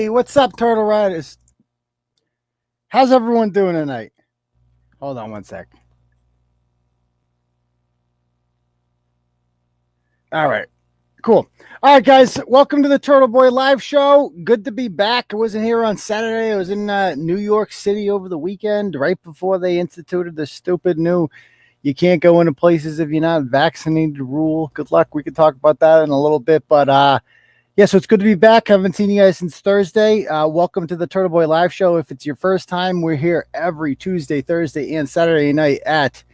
Hey, what's up, Turtle Riders? How's everyone doing tonight? Hold on one sec. All right, cool. All right, guys, welcome to the Turtleboy live show. Good to be back. I wasn't here on Saturday. I was in New York City over the weekend, right before they instituted the stupid new you can't go into places if you're not vaccinated rule. Good luck. We could talk about that in a little bit, but yeah, so it's good to be back. I haven't seen you guys since Thursday. Welcome to the Turtleboy live show. If it's your first time, we're here every Tuesday, Thursday, and Saturday night at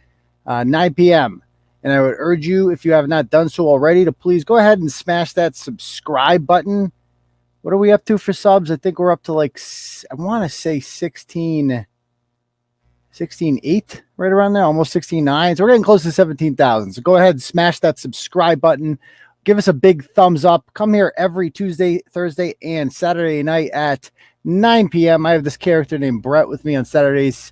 9 p.m. And I would urge you, if you have not done so already, to please go ahead and smash that subscribe button. What are we up to for subs? I think we're up to like, I want to say 16.8, right around there, almost 16.9. So we're getting close to 17,000. So go ahead and smash that subscribe button. Give us a big thumbs up. Come here every Tuesday, Thursday, and Saturday night at 9 p.m. I have this character named Brett with me on Saturdays.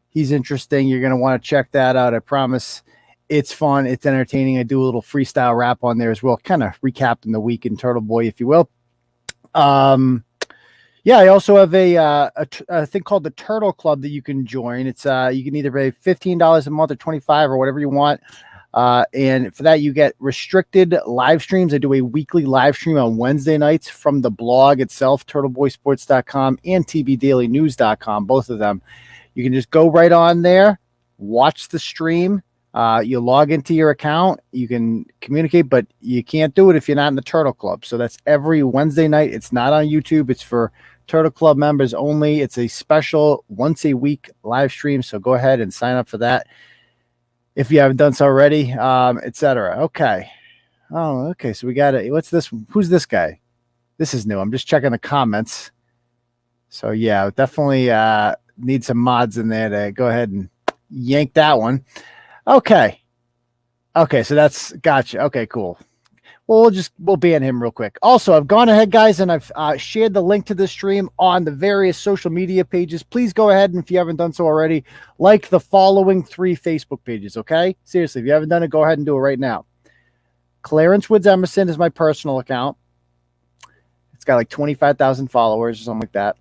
He's interesting. You're going to want to check that out. I promise. It's fun. It's entertaining. I do a little freestyle rap on there as well, kind of recapping the week in Turtleboy, if you will. Yeah, I also have a thing called the Turtle Club that you can join. It's you can either pay $15 a month or $25 or whatever you want. And for that, you get restricted live streams. I do a weekly live stream on Wednesday nights from the blog itself, turtleboysports.com and tbdailynews.com, both of them. You can just go right on there, watch the stream. You log into your account. You can communicate, but you can't do it if you're not in the Turtle Club. So that's every Wednesday night. It's not on YouTube. It's for Turtle Club members only. It's a special once a week live stream. So go ahead and sign up for that if you haven't done so already, etc. Okay. Oh, okay. So we got it. What's this? Who's this guy? This is new. I'm just checking the comments. So yeah, definitely need some mods in there to go ahead and yank that one. Okay. Okay. So that's gotcha. Okay, cool. Well, we'll ban him real quick. Also, I've gone ahead, guys, and I've shared the link to the stream on the various social media pages. Please go ahead, and if you haven't done so already, like the following 3 Facebook pages, okay? Seriously, if you haven't done it, go ahead and do it right now. Clarence Woods Emerson is my personal account. It's got like 25,000 followers or something like that.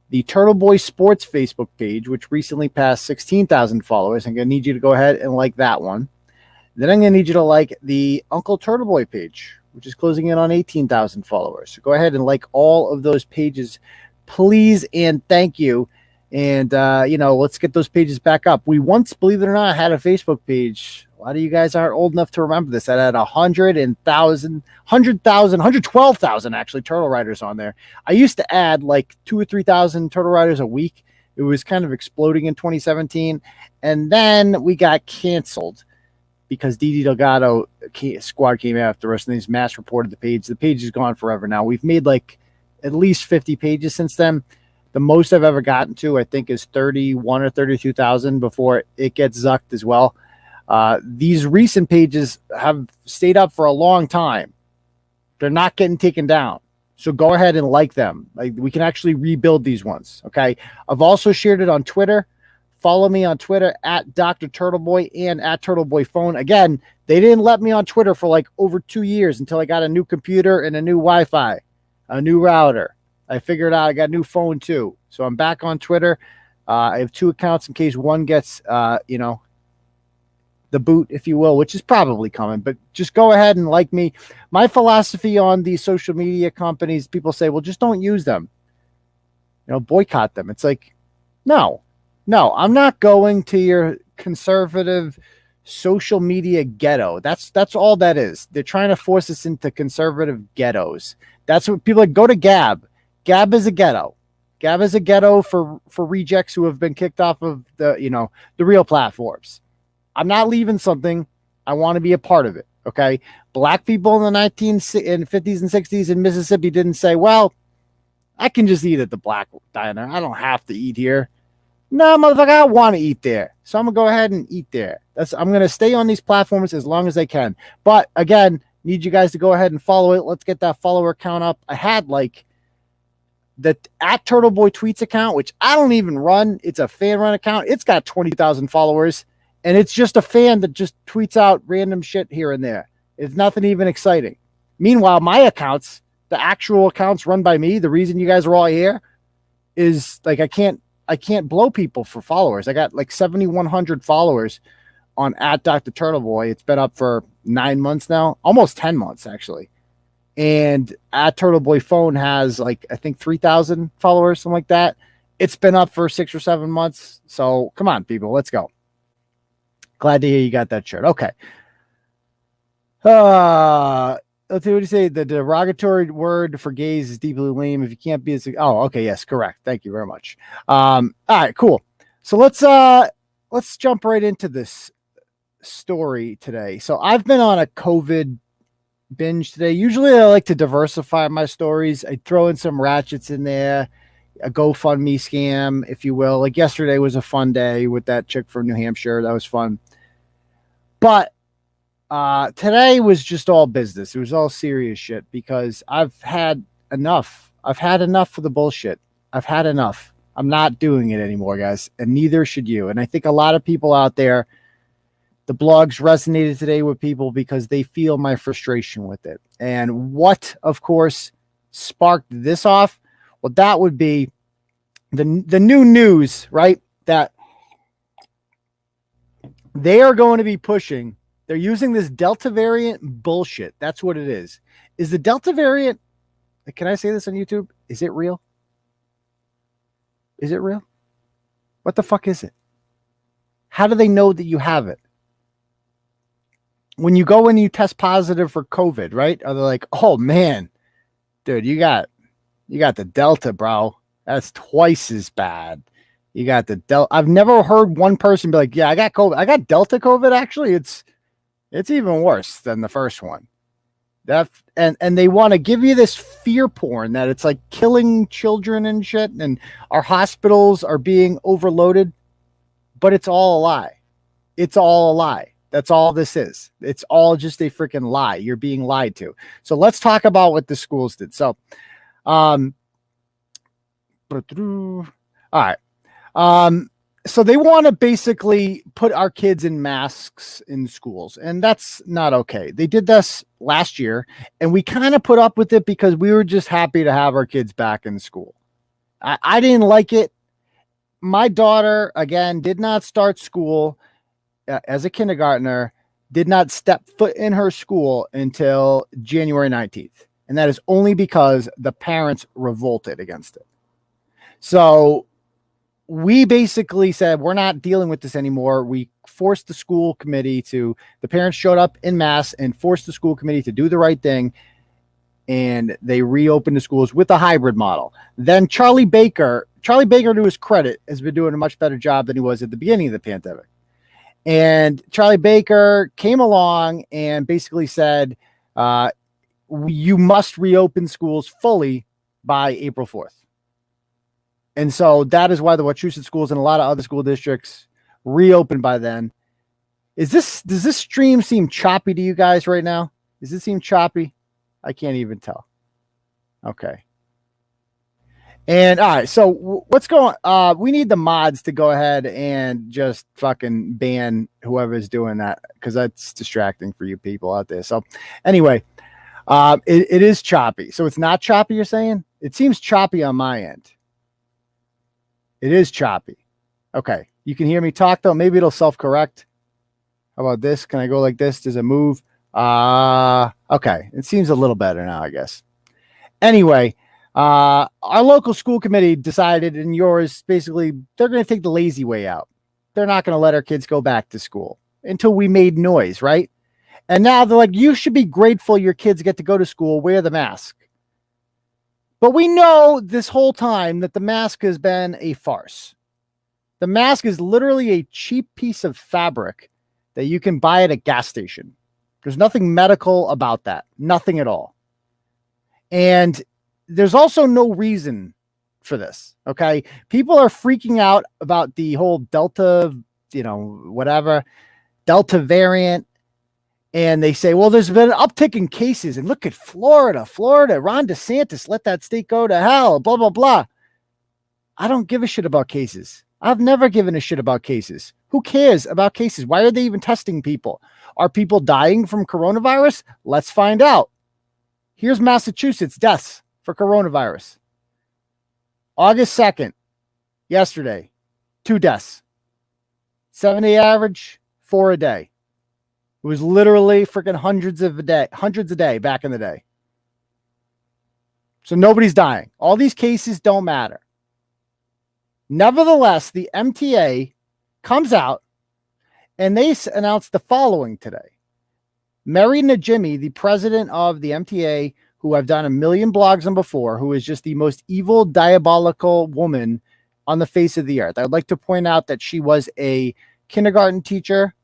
The Turtleboy Sports Facebook page, which recently passed 16,000 followers. I'm going to need you to go ahead and like that one. Then I'm going to need you to like the Uncle Turtleboy page, which is closing in on 18,000 followers. So go ahead and like all of those pages, please, and thank you. And, let's get those pages back up. We once, believe it or not, had a Facebook page. A lot of you guys aren't old enough to remember this. I had 112,000 actually Turtle Riders on there. I used to add like 2,000 or 3,000 Turtle Riders a week. It was kind of exploding in 2017. And then we got canceled because Didi Delgado squad came after us and they just mass reported the page. The page is gone forever now. We've made like at least 50 pages since then. The most I've ever gotten to, I think, is 31 or 32,000 before it gets zucked as well. These recent pages have stayed up for a long time. They're not getting taken down. So go ahead and like them. We can actually rebuild these ones. Okay. I've also shared it on Twitter. Follow me on Twitter at Dr. Turtleboy and at Turtleboy Phone. Again, they didn't let me on Twitter for like over 2 years until I got a new computer and a new Wi-Fi, a new router. I figured out I got a new phone too. So I'm back on Twitter. I have 2 accounts in case one gets, the boot, if you will, which is probably coming, but just go ahead and like me. My philosophy on these social media companies, people say, well, just don't use them, boycott them. It's like, no, I'm not going to your conservative social media ghetto. That's all that is. They're trying to force us into conservative ghettos. That's what people like. Go to Gab. Gab is a ghetto. Gab is a ghetto for rejects who have been kicked off of the real platforms. I'm not leaving something. I want to be a part of it. Okay. Black people in the 1950s and 60s in Mississippi didn't say, well, I can just eat at the black diner. I don't have to eat here. No, motherfucker, I want to eat there. So I'm going to go ahead and eat there. I'm going to stay on these platforms as long as I can. But again, need you guys to go ahead and follow it. Let's get that follower count up. I had like the at Turtleboy Tweets account, which I don't even run. It's a fan run account. It's got 20,000 followers. And it's just a fan that just tweets out random shit here and there. It's nothing even exciting. Meanwhile, my accounts the actual accounts run by me, the reason you guys are all here is like, I can't blow people for followers. I got like 7,100 followers on @Dr. Turtleboy. It's been up for 9 months now, almost 10 months actually. And @Turtleboy phone has like, I think 3,000 followers, something like that. It's been up for 6 or 7 months. So come on, people, let's go. Glad to hear you got that shirt. Okay. Let's see what you say. The derogatory word for gays is deeply lame. If you can't be oh, okay, yes, correct. Thank you very much. All right, cool. So let's jump right into this story today. So I've been on a COVID binge today. Usually I like to diversify my stories. I throw in some ratchets in there, a GoFundMe scam, if you will. Like yesterday was a fun day with that chick from New Hampshire. That was fun. But today was just all business. It was all serious shit because I've had enough. I've had enough of the bullshit. I've had enough. I'm not doing it anymore, guys, and neither should you. And I think a lot of people out there, the blogs resonated today with people because they feel my frustration with it. And what, of course, sparked this off? Well, that would be the new news, right? That they are going to be pushing. They're using this Delta variant bullshit. That's what it is. Is the Delta variant, can I say this on YouTube? Is it real? Is it real? What the fuck is it? How do they know that you have it? When you go and you test positive for COVID, right? Are they like, oh man, dude, you got the Delta, bro. That's twice as bad. You got the Delta. I've never heard one person be like, yeah, I got COVID. I got Delta COVID. Actually, it's even worse than the first one. And they want to give you this fear porn that it's like killing children and shit, and our hospitals are being overloaded, but it's all a lie. It's all a lie. That's all this is. It's all just a freaking lie. You're being lied to. So let's talk about what the schools did. So, all right. So they want to basically put our kids in masks in schools, and that's not okay. They did this last year, and we kind of put up with it because we were just happy to have our kids back in school. I didn't like it. My daughter, again, did not start school as a kindergartner, did not step foot in her school until January 19th. And that is only because the parents revolted against it. So we basically said, we're not dealing with this anymore. We forced the school committee the parents showed up in mass and forced the school committee to do the right thing. And they reopened the schools with a hybrid model. Then Charlie Baker, to his credit, has been doing a much better job than he was at the beginning of the pandemic. And Charlie Baker came along and basically said, you must reopen schools fully by April 4th. And so that is why the Wachusett schools and a lot of other school districts reopened by then. Does this stream seem choppy to you guys right now? Does it seem choppy? I can't even tell. Okay. And all right, so what's going on? We need the mods to go ahead and just fucking ban whoever's doing that, because that's distracting for you people out there. So anyway, it is choppy. So it's not choppy, you're saying? It seems choppy on my end. It is choppy. Okay. You can hear me talk though. Maybe it'll self-correct. How about this? Can I go like this? Does it move? Okay. It seems a little better now, I guess. Anyway, our local school committee decided, and yours, basically, they're going to take the lazy way out. They're not going to let our kids go back to school until we made noise, right? And now they're like, you should be grateful your kids get to go to school, wear the mask. But we know this whole time that the mask has been a farce. The mask is literally a cheap piece of fabric that you can buy at a gas station. There's nothing medical about that. Nothing at all. And there's also no reason for this. Okay. People are freaking out about the whole Delta, Delta variant. And they say, well, there's been an uptick in cases. And look at Florida, Ron DeSantis, let that state go to hell, blah, blah, blah. I don't give a shit about cases. I've never given a shit about cases. Who cares about cases? Why are they even testing people? Are people dying from coronavirus? Let's find out. Here's Massachusetts deaths for coronavirus. August 2nd, yesterday, 2 deaths. 7-day average, 4 a day. It was literally freaking hundreds a day back in the day. So nobody's dying. All these cases don't matter. Nevertheless, the MTA comes out and they announced the following today. Merrie Najimy, the president of the MTA, who I've done a million blogs on before, who is just the most evil, diabolical woman on the face of the earth. I'd like to point out that she was a kindergarten teacher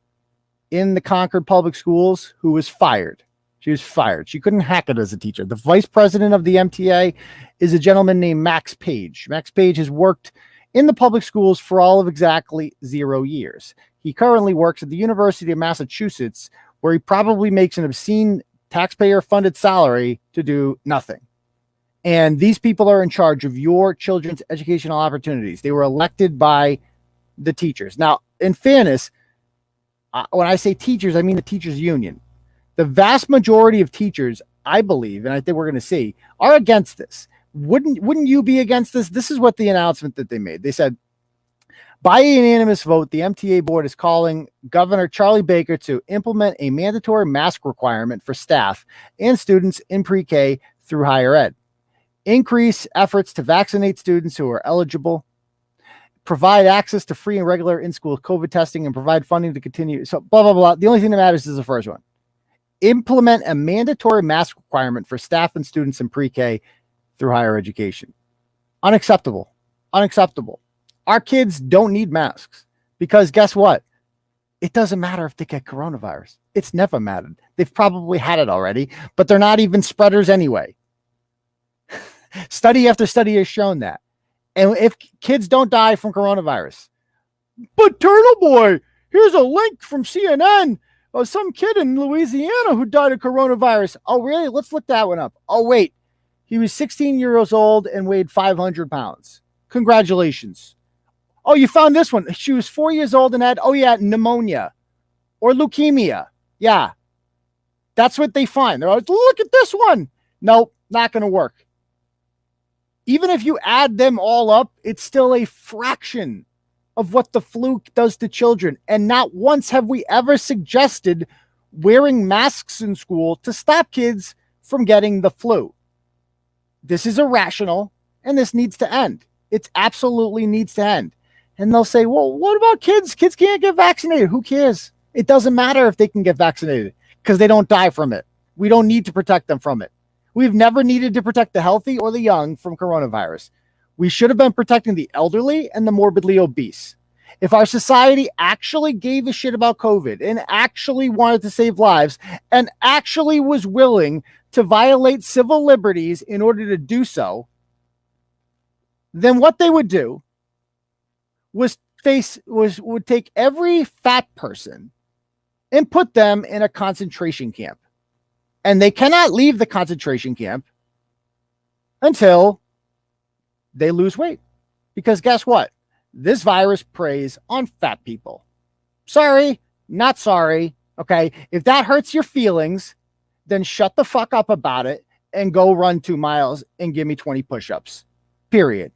in the Concord Public Schools who was fired. She was fired. She couldn't hack it as a teacher. The vice president of the MTA is a gentleman named Max Page. Max Page has worked in the public schools for all of exactly 0 years. He currently works at the University of Massachusetts, where he probably makes an obscene taxpayer-funded salary to do nothing. And these people are in charge of your children's educational opportunities. They were elected by the teachers. Now, in fairness, when I say teachers, I mean the teachers union. The vast majority of teachers, I believe, and I think we're going to see, are against this. Wouldn't you be against this? This is what the announcement that they made. They said, by a unanimous vote, the MTA board is calling Governor Charlie Baker to implement a mandatory mask requirement for staff and students in pre-K through higher ed. Increase efforts to vaccinate students who are eligible. Provide access to free and regular in-school COVID testing and provide funding to continue. So blah, blah, blah. The only thing that matters is the first one. Implement a mandatory mask requirement for staff and students in pre-K through higher education. Unacceptable. Unacceptable. Our kids don't need masks because guess what? It doesn't matter if they get coronavirus. It's never mattered. They've probably had it already, but they're not even spreaders anyway. Study after study has shown that. And if kids don't die from coronavirus, but Turtleboy, here's a link from CNN of some kid in Louisiana who died of coronavirus. Oh, really? Let's look that one up. Oh, wait. He was 16 years old and weighed 500 pounds. Congratulations. Oh, you found this one. She was 4 years old and had, pneumonia or leukemia. Yeah. That's what they find. They're like, look at this one. Nope, not going to work. Even if you add them all up, it's still a fraction of what the flu does to children. And not once have we ever suggested wearing masks in school to stop kids from getting the flu. This is irrational, and this needs to end. It absolutely needs to end. And they'll say, well, what about kids? Kids can't get vaccinated. Who cares? It doesn't matter if they can get vaccinated because they don't die from it. We don't need to protect them from it. We've never needed to protect the healthy or the young from coronavirus. We should have been protecting the elderly and the morbidly obese. If our society actually gave a shit about COVID and actually wanted to save lives and actually was willing to violate civil liberties in order to do so, then what they would do would take every fat person and put them in a concentration camp. And they cannot leave the concentration camp until they lose weight. Because guess what? This virus preys on fat people. Sorry, not sorry. Okay. If that hurts your feelings, then shut the fuck up about it and go run 2 miles and give me 20 push-ups. Period.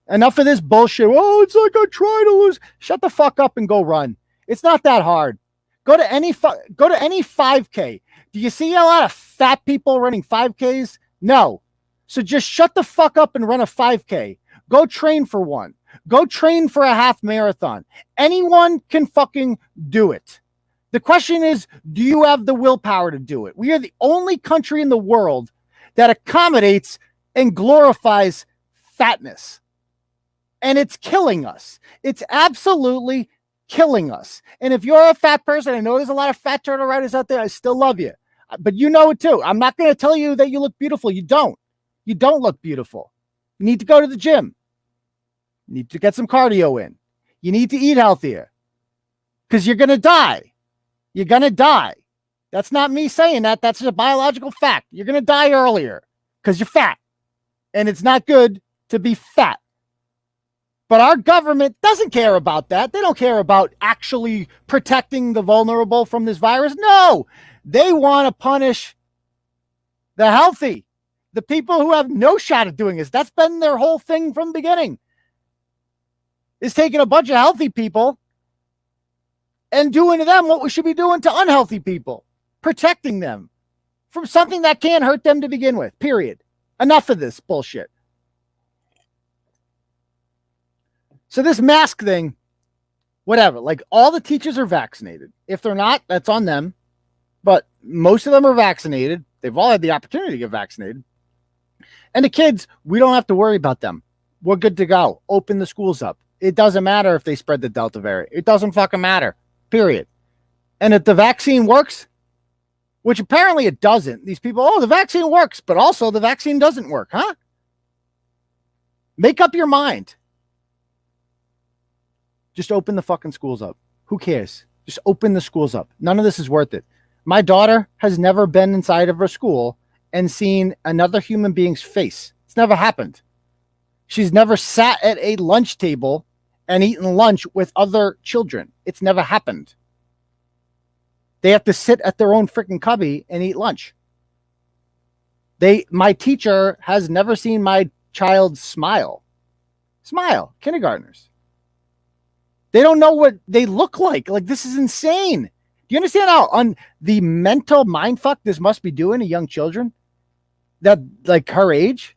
Enough of this bullshit. Oh, it's like I'm trying to lose. Shut the fuck up and go run. It's not that hard. Go to any 5K. Do you see a lot of fat people running 5Ks? No. So just shut the fuck up and run a 5K. Go train for one. Go train for a half marathon. Anyone can fucking do it. The question is, do you have the willpower to do it? We are the only country in the world that accommodates and glorifies fatness. And it's killing us. It's absolutely killing us. And if you're a fat person, I know there's a lot of fat turtle riders out there. I still love you. But you know it too. I'm not going to tell you that you look beautiful. You don't. You don't look beautiful. You need to go to the gym. You need to get some cardio in. You need to eat healthier. Because you're going to die. You're going to die. That's not me saying that. That's a biological fact. You're going to die earlier because you're fat. And it's not good to be fat. But our government doesn't care about that. They don't care about actually protecting the vulnerable from this virus. No, they want to punish The healthy. The people who have no shot at doing this. That's been their whole thing from the beginning. Is taking a bunch of healthy people and doing to them what we should be doing to unhealthy people. Protecting them from something that can hurt them to begin with. Period. Enough of this bullshit. So this mask thing, whatever. Like, all the teachers are vaccinated. If they're not, that's on them. But most of them are vaccinated. They've all had the opportunity to get vaccinated. And the kids, we don't have to worry about them. We're good to go. Open the schools up. It doesn't matter if they spread the Delta variant. It doesn't fucking matter. Period. And if the vaccine works, which apparently it doesn't. These people, oh, the vaccine works, but also the vaccine doesn't work, huh? Make up your mind. Just open the fucking schools up. Who cares? Just open the schools up. None of this is worth it. My daughter has never been inside of her school and seen another human being's face. It's never happened. She's never sat at a lunch table and eaten lunch with other children. It's never happened. They have to sit at their own freaking cubby and eat lunch. My teacher has never seen my child smile. Smile, kindergartners. They don't know what they look like. Like, this is insane. Do you understand how on the mental mindfuck this must be doing to young children that, like, her age,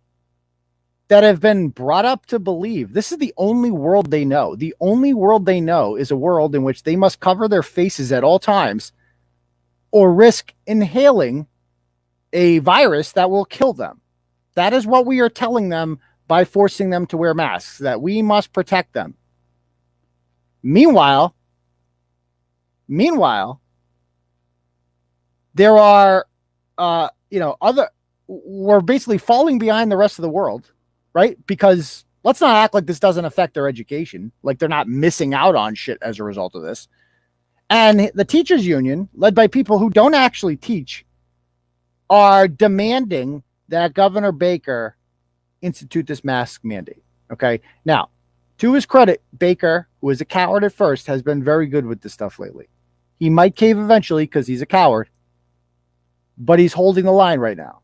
that have been brought up to believe this is the only world they know. The only world they know is a world in which they must cover their faces at all times or risk inhaling a virus that will kill them. That is what we are telling them by forcing them to wear masks, that we must protect them. Meanwhile, there are, we're basically falling behind the rest of the world, right? Because let's not act like this doesn't affect their education, like they're not missing out on shit as a result of this. And the teachers union, led by people who don't actually teach, are demanding that Governor Baker institute this mask mandate. Okay. Now, to his credit, Baker, who was a coward at first, has been very good with this stuff lately. He might cave eventually because he's a coward, but he's holding the line right now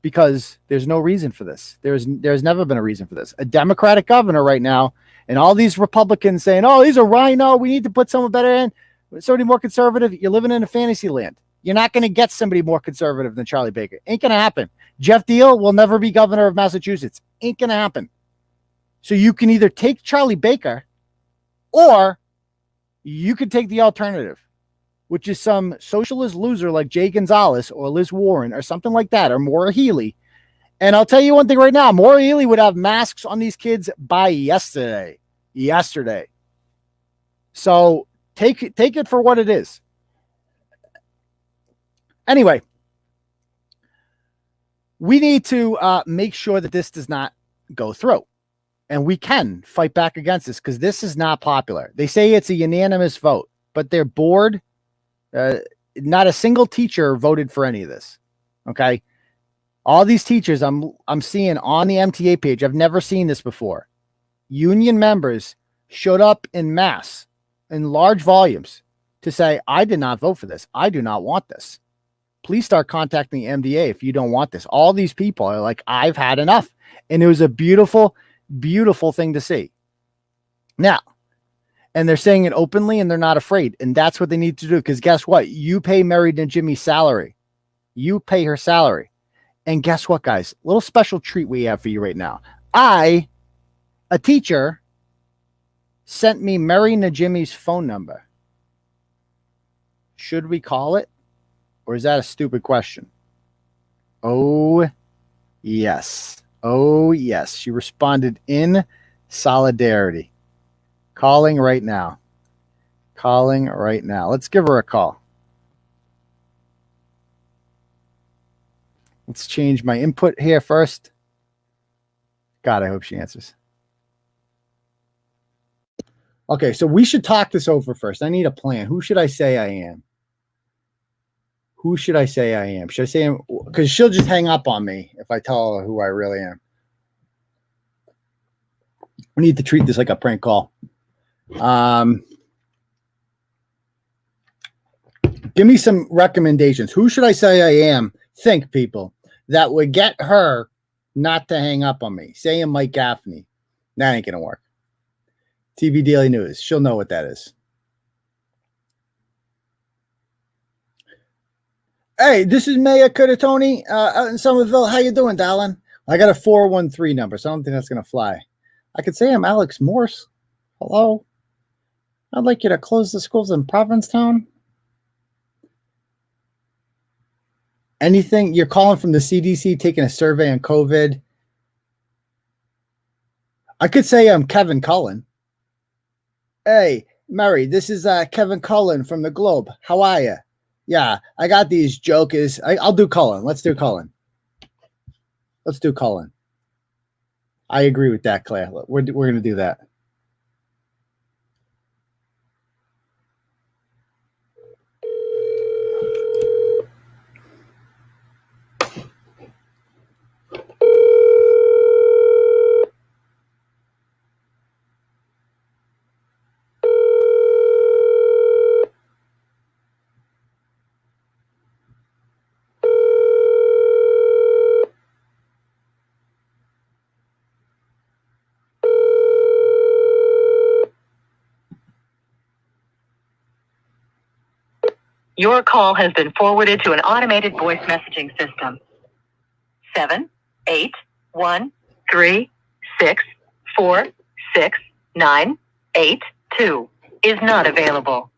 because there's no reason for this. There's never been a reason for this. A Democratic governor right now, and all these Republicans saying, oh, he's a rhino, we need to put someone better in, somebody more conservative. You're living in a fantasy land. You're not going to get somebody more conservative than Charlie Baker. Ain't going to happen. Jeff Deal will never be governor of Massachusetts. Ain't going to happen. So you can either take Charlie Baker or you could take the alternative, which is some socialist loser like Jay Gonzalez or Liz Warren or something like that, or Maura Healey. And I'll tell you one thing right now, Maura Healey would have masks on these kids by yesterday. So take it for what it is. Anyway, we need to make sure that this does not go through. And we can fight back against this because this is not popular. They say it's a unanimous vote, but their board, not a single teacher voted for any of this. Okay. All these teachers I'm seeing on the MTA page, I've never seen this before. Union members showed up in mass in large volumes to say, I did not vote for this. I do not want this. Please start contacting the MDA if you don't want this. All these people are like, I've had enough. And it was a beautiful, beautiful thing to see. Now, and they're saying it openly and they're not afraid. And that's what they need to do. Because guess what? You pay Merrie Najimy's salary. You pay her salary. And guess what, guys? A little special treat we have for you right now. A teacher, sent me Merrie Najimy's phone number. Should we call it? Or is that a stupid question? Oh, yes. Oh, yes. She responded in solidarity. Calling right now. Calling right now. Let's give her a call. Let's change my input here first. God, I hope she answers. Okay, so we should talk this over first. I need a plan. Who should I say I am? Who should I say I am? Should I say him? Because she'll just hang up on me if I tell her who I really am. We need to treat this like a prank call. Give me some recommendations. Who should I say I am? Think, people. that would get her not to hang up on me. Saying Mike Gaffney. That ain't going to work. TV Daily News. She'll know what that is. Hey, this is 𝗦𝗂𝗂𝗀𝘆 out in Somerville. How you doing, darling? I got a 413 number, so I don't think that's going to fly. I could say I'm Alex Morse. Hello? I'd like you to close the schools in Provincetown. Anything? You're calling from the CDC, taking a survey on COVID. I could say I'm Kevin Cullen. Hey, Merrie, this is Kevin Cullen from the Globe. How are you? Yeah, I got these jokers. I'll do Cullen. Let's do Cullen. Let's do Cullen. I agree with that, Claire. We're going to do that. Your call has been forwarded to an automated voice messaging system. 78136469982 is not available.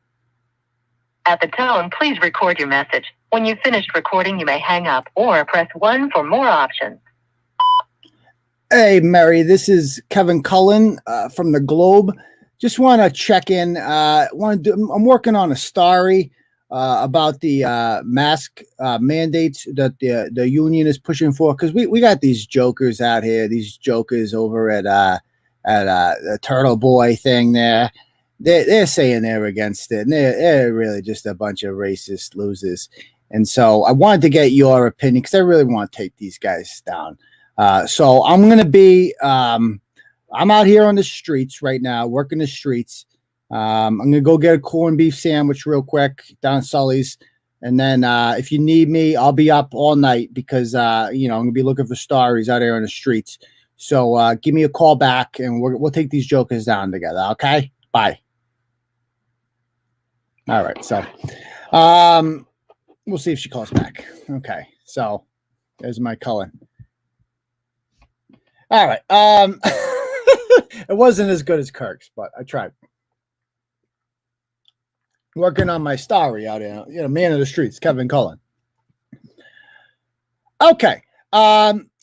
At the tone, please record your message. When you've finished recording, you may hang up or press 1 for more options. Hey, Merrie, this is Kevin Cullen from the Globe. Just want to check in. I'm working on a story about the mask mandates that the union is pushing for, because we got these jokers out here, these jokers over at the Turtleboy thing there. They're saying they're against it, and they're really just a bunch of racist losers. And so I wanted to get your opinion, because I really want to take these guys down. So I'm going to be, I'm out here on the streets right now, working the streets. I'm going to go get a corned beef sandwich real quick down at Sully's. And then if you need me, I'll be up all night because, I'm going to be looking for stories out here on the streets. So give me a call back and we'll take these jokers down together. Okay. Bye. All right. So we'll see if she calls back. Okay. So there's my Cullen. All right. It wasn't as good as Kirk's, but I tried. Working on my story out here, man of the streets, Kevin Cullen. Okay.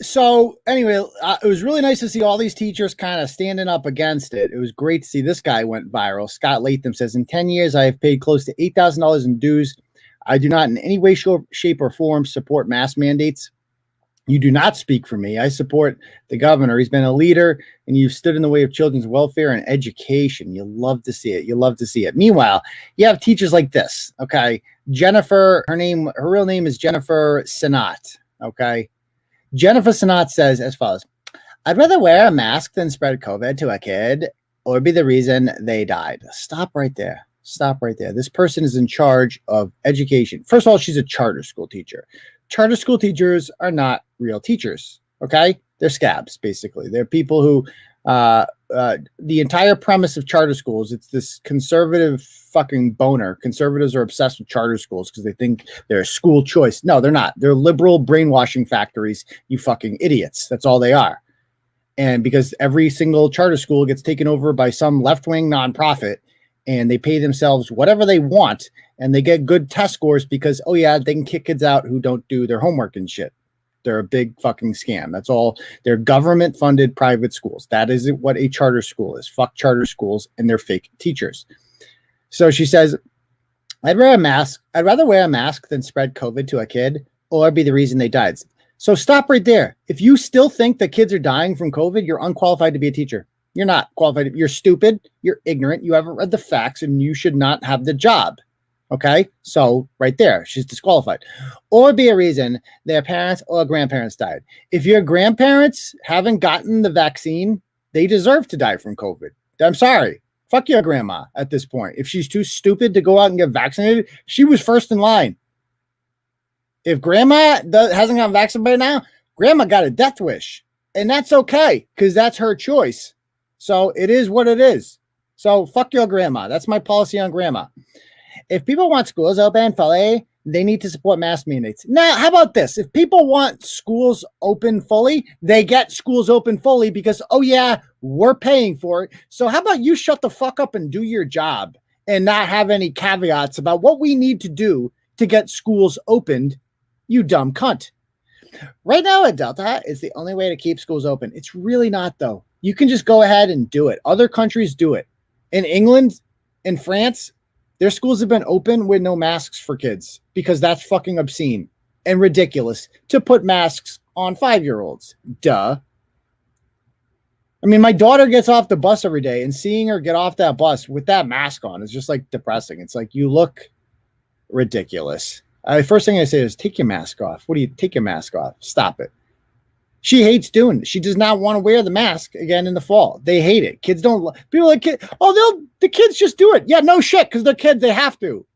So anyway, it was really nice to see all these teachers kind of standing up against it. It was great to see this guy went viral. Scott Latham says, in 10 years, I have paid close to $8,000 in dues. I do not in any way, shape, or form support mask mandates. You do not speak for me. I support the governor. He's been a leader, and you've stood in the way of children's welfare and education. You love to see it. You love to see it. Meanwhile, you have teachers like this. Okay, Jennifer. Her real name is Jennifer Sinnott. Okay, Jennifer Sinnott says as follows: I'd rather wear a mask than spread COVID to a kid or be the reason they died. Stop right there. Stop right there. This person is in charge of education. First of all, she's a charter school teacher. Charter school teachers are not real teachers, okay? They're scabs, basically. They're people who, the entire premise of charter schools, it's this conservative fucking boner. Conservatives are obsessed with charter schools because they think they're a school choice. No, they're not. They're liberal brainwashing factories, you fucking idiots. That's all they are. And because every single charter school gets taken over by some left-wing nonprofit, and they pay themselves whatever they want, and they get good test scores because, oh yeah, they can kick kids out who don't do their homework and shit. They're a big fucking scam. That's all. They're government-funded private schools. That is what a charter school is. Fuck charter schools and their fake teachers. So she says, I'd rather wear a mask than spread COVID to a kid or be the reason they died. So stop right there. If you still think that kids are dying from COVID, you're unqualified to be a teacher. You're not qualified. You're stupid. You're ignorant. You haven't read the facts, and you should not have the job. Okay? So right there, she's disqualified. Or be a reason their parents or grandparents died. If your grandparents haven't gotten the vaccine, they deserve to die from COVID. I'm sorry. Fuck your grandma at this point. If she's too stupid to go out and get vaccinated, she was first in line. If grandma hasn't gotten vaccinated by now, grandma got a death wish. And that's okay, because that's her choice. So it is what it is. So fuck your grandma. That's my policy on grandma. If people want schools open fully, they need to support mask mandates. Now, how about this? If people want schools open fully, they get schools open fully because, oh yeah, we're paying for it. So how about you shut the fuck up and do your job and not have any caveats about what we need to do to get schools opened, you dumb cunt. Right now at Delta, it's the only way to keep schools open. It's really not, though. You can just go ahead and do it. Other countries do it. In England, in France, their schools have been open with no masks for kids because that's fucking obscene and ridiculous to put masks on 5-year-olds. Duh. I mean, my daughter gets off the bus every day, and seeing her get off that bus with that mask on is just like depressing. It's like, you look ridiculous. First thing I say is, take your mask off. What do you take your mask off? Stop it. She hates doing it. She does not want to wear the mask again in the fall. They hate it. Kids don't. People like, the kids just do it. Yeah, no shit, because they're kids. They have to.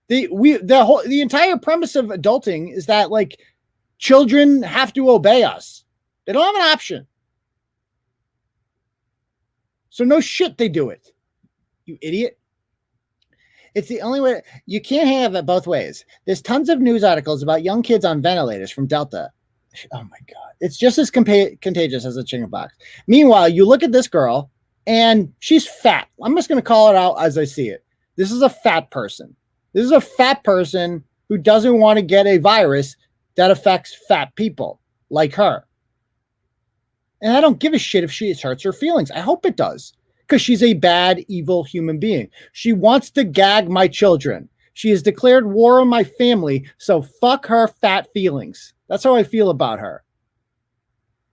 The entire premise of adulting is that like children have to obey us. They don't have an option. So no shit, they do it. You idiot. It's the only way. You can't have it both ways. There's tons of news articles about young kids on ventilators from Delta. Oh my God. It's just as contagious as a chickenpox. Meanwhile, you look at this girl and she's fat. I'm just going to call it out as I see it. This is a fat person. This is a fat person who doesn't want to get a virus that affects fat people like her. And I don't give a shit if she hurts her feelings. I hope it does, because she's a bad, evil human being. She wants to gag my children. She has declared war on my family, so fuck her fat feelings. That's how I feel about her.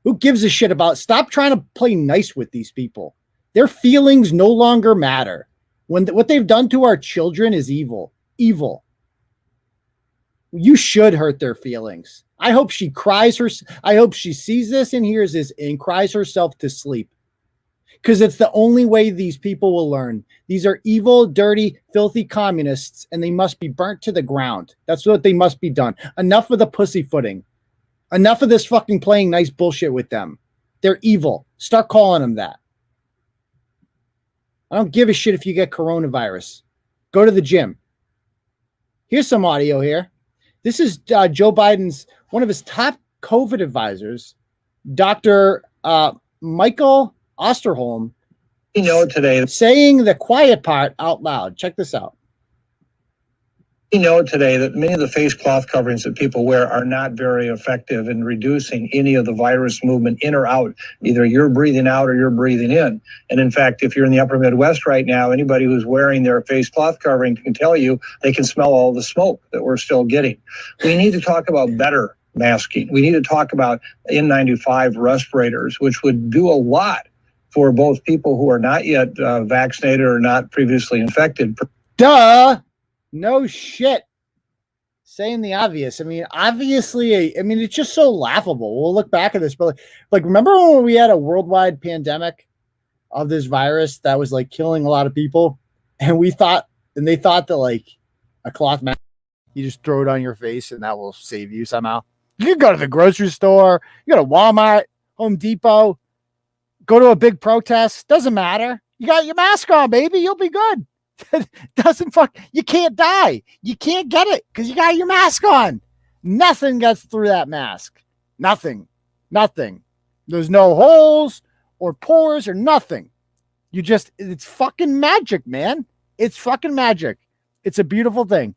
Who gives a shit about? Stop trying to play nice with these people. Their feelings no longer matter. What they've done to our children is evil. Evil. You should hurt their feelings. I hope she cries I hope she sees this and hears this and cries herself to sleep. Because it's the only way these people will learn. These are evil, dirty, filthy communists, and they must be burnt to the ground. That's what they must be done. Enough of the pussyfooting. Enough of this fucking playing nice bullshit with them. They're evil. Start calling them that. I don't give a shit if you get coronavirus. Go to the gym. Here's some audio here. This is Joe Biden's, one of his top COVID advisors, Dr. Michael Osterholm, today saying the quiet part out loud. Check this out. Today that many of the face cloth coverings that people wear are not very effective in reducing any of the virus movement in or out. Either you're breathing out or you're breathing in. And in fact, if you're in the upper Midwest right now, anybody who's wearing their face cloth covering can tell you they can smell all the smoke that we're still getting. We need to talk about better masking. We need to talk about N95 respirators, which would do a lot for both people who are not yet vaccinated or not previously infected. Duh. No shit. Saying the obvious. I mean, obviously, it's just so laughable. We'll look back at this, but like remember when we had a worldwide pandemic of this virus that was like killing a lot of people, and they thought that like a cloth mask, you just throw it on your face and that will save you somehow. You can go to the grocery store, you go to Walmart, Home Depot, go to a big protest, doesn't matter. You got your mask on, baby, you'll be good. You can't die. You can't get it because you got your mask on. Nothing gets through that mask. Nothing. There's no holes or pores or nothing. It's fucking magic, man. It's fucking magic. It's a beautiful thing.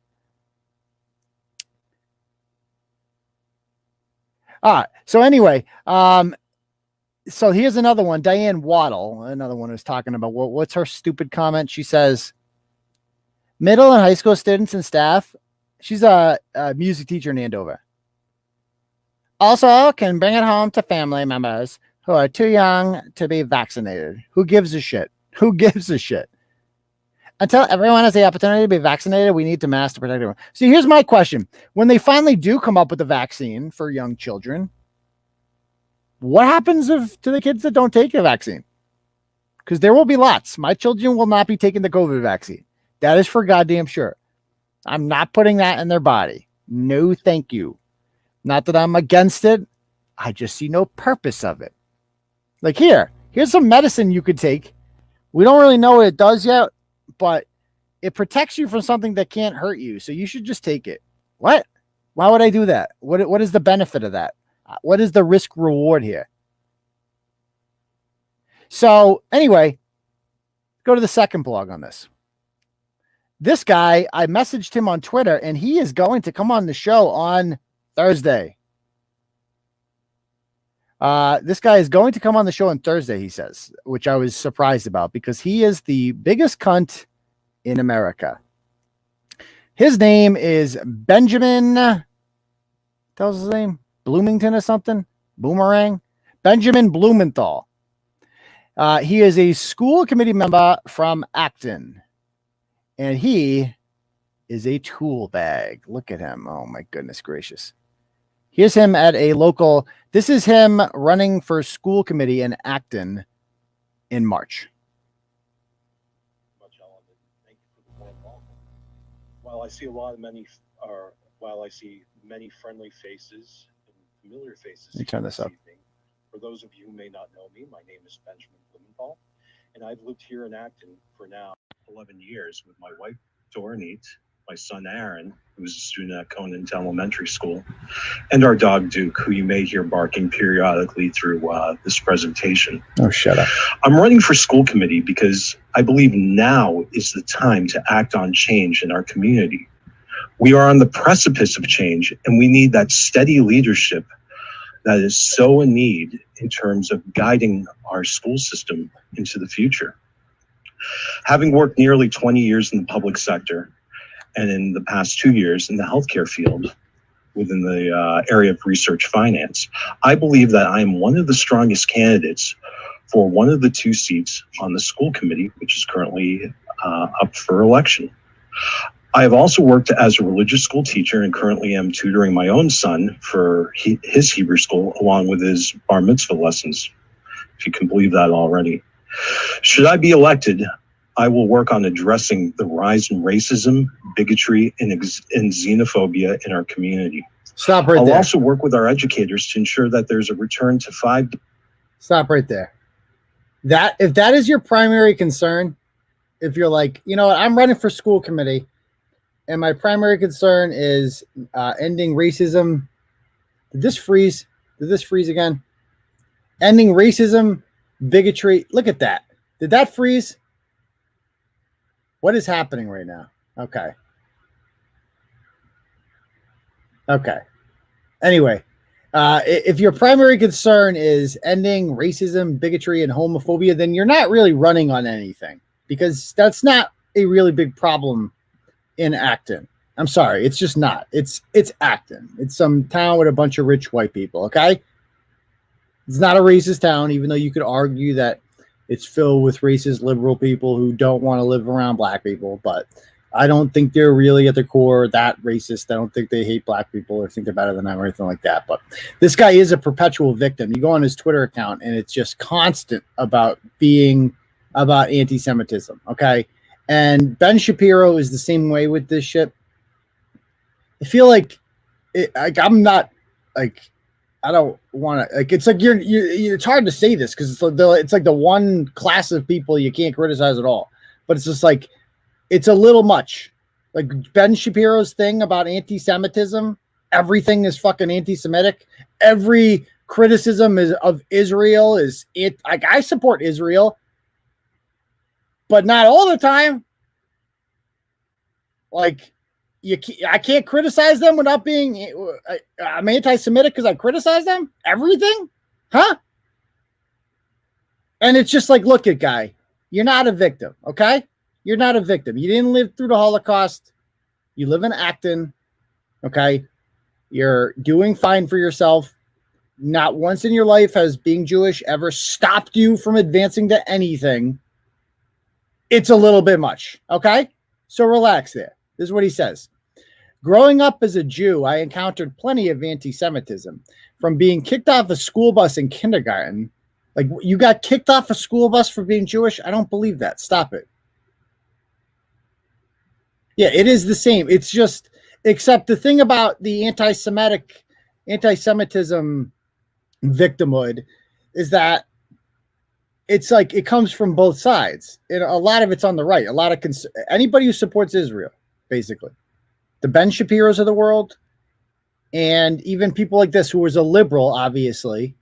All right. So anyway, so here's another one. Diane Waddell, another one, is talking about what's her stupid comment. She says, middle and high school students and staff. She's a music teacher in Andover. Also can bring it home to family members who are too young to be vaccinated. Who gives a shit? Who gives a shit? Until everyone has the opportunity to be vaccinated, we need to mask to protect everyone. So here's my question. When they finally do come up with a vaccine for young children, what happens to the kids that don't take the vaccine? Because there will be lots. My children will not be taking the COVID vaccine. That is for goddamn sure. I'm not putting that in their body. No, thank you. Not that I'm against it. I just see no purpose of it. Like here's some medicine you could take. We don't really know what it does yet, but it protects you from something that can't hurt you. So you should just take it. What? Why would I do that? What is the benefit of that? What is the risk reward here? So anyway, go to the second blog on this. This guy, I messaged him on Twitter, and he is going to come on the show on Thursday. This guy is going to come on the show on Thursday, he says, which I was surprised about because he is the biggest cunt in America. His name is Benjamin. Tells his name Bloomington or something. Boomerang. Benjamin Bloomenthal. He is a school committee member from Acton, and he is a tool bag. Look at him. Oh my goodness gracious. Here's him at a local. This is him running for school committee in Acton in March. While I see many friendly faces and familiar faces. Let me turn this up. Evening, for those of you who may not know me, my name is Benjamin Bloomenthal, and I've lived here in Acton for now 11 years with my wife, Dornit, my son, Aaron, who's a student at Conant Elementary School, and our dog, Duke, who you may hear barking periodically through this presentation. Oh, shut up. I'm running for school committee because I believe now is the time to act on change in our community. We are on the precipice of change, and we need that steady leadership that is so in need in terms of guiding our school system into the future. Having worked nearly 20 years in the public sector, and in the past 2 years in the healthcare field within the area of research finance, I believe that I am one of the strongest candidates for one of the 2 seats on the school committee, which is currently up for election. I have also worked as a religious school teacher and currently am tutoring my own son for his Hebrew school along with his bar mitzvah lessons, if you can believe that already. Should I be elected, I will work on addressing the rise in racism, bigotry, and xenophobia in our community. Stop right I'll there. also work with our educators to ensure that there's a return to 5. Stop right there. If that is your primary concern, if you're like, you know what, I'm running for school committee, and my primary concern is ending racism. Did this freeze? Did this freeze again? Ending racism, bigotry. Look at that. Did that freeze? What is happening right now? Okay. Anyway, if your primary concern is ending racism, bigotry, and homophobia, then you're not really running on anything because that's not a really big problem in Acton. I'm sorry. It's just not. It's Acton. It's some town with a bunch of rich white people. Okay. It's not a racist town, even though you could argue that it's filled with racist liberal people who don't want to live around black people, but I don't think they're really at the core that racist. I don't think they hate black people or think they're better than them or anything like that. But this guy is a perpetual victim. You go on his Twitter account and it's just constant about anti-Semitism. Okay. And Ben Shapiro is the same way with this shit. I feel like I'm not like, I don't want to like. It's like you're. It's hard to say this because it's like the one class of people you can't criticize at all. But it's just like it's a little much. Like Ben Shapiro's thing about anti-Semitism. Everything is fucking anti-Semitic. Every criticism of Israel is it. Like I support Israel, but not all the time. Like. I can't criticize them without being. I'm anti-Semitic because I criticize them. Everything, huh? And it's just like, look, guy, you're not a victim, okay? You're not a victim. You didn't live through the Holocaust. You live in Acton, okay? You're doing fine for yourself. Not once in your life has being Jewish ever stopped you from advancing to anything. It's a little bit much, okay? So relax there. This is what he says. Growing up as a Jew, I encountered plenty of anti-Semitism, from being kicked off a school bus in kindergarten. Like, you got kicked off a school bus for being Jewish? I don't believe that. Stop it. Yeah, it is the same. It's just, Except the thing about the anti-Semitism victimhood is that it's like it comes from both sides. And a lot of it's on the right. A lot of anybody who supports Israel, basically, the Ben Shapiros of the world, and even people like this who was a liberal, obviously,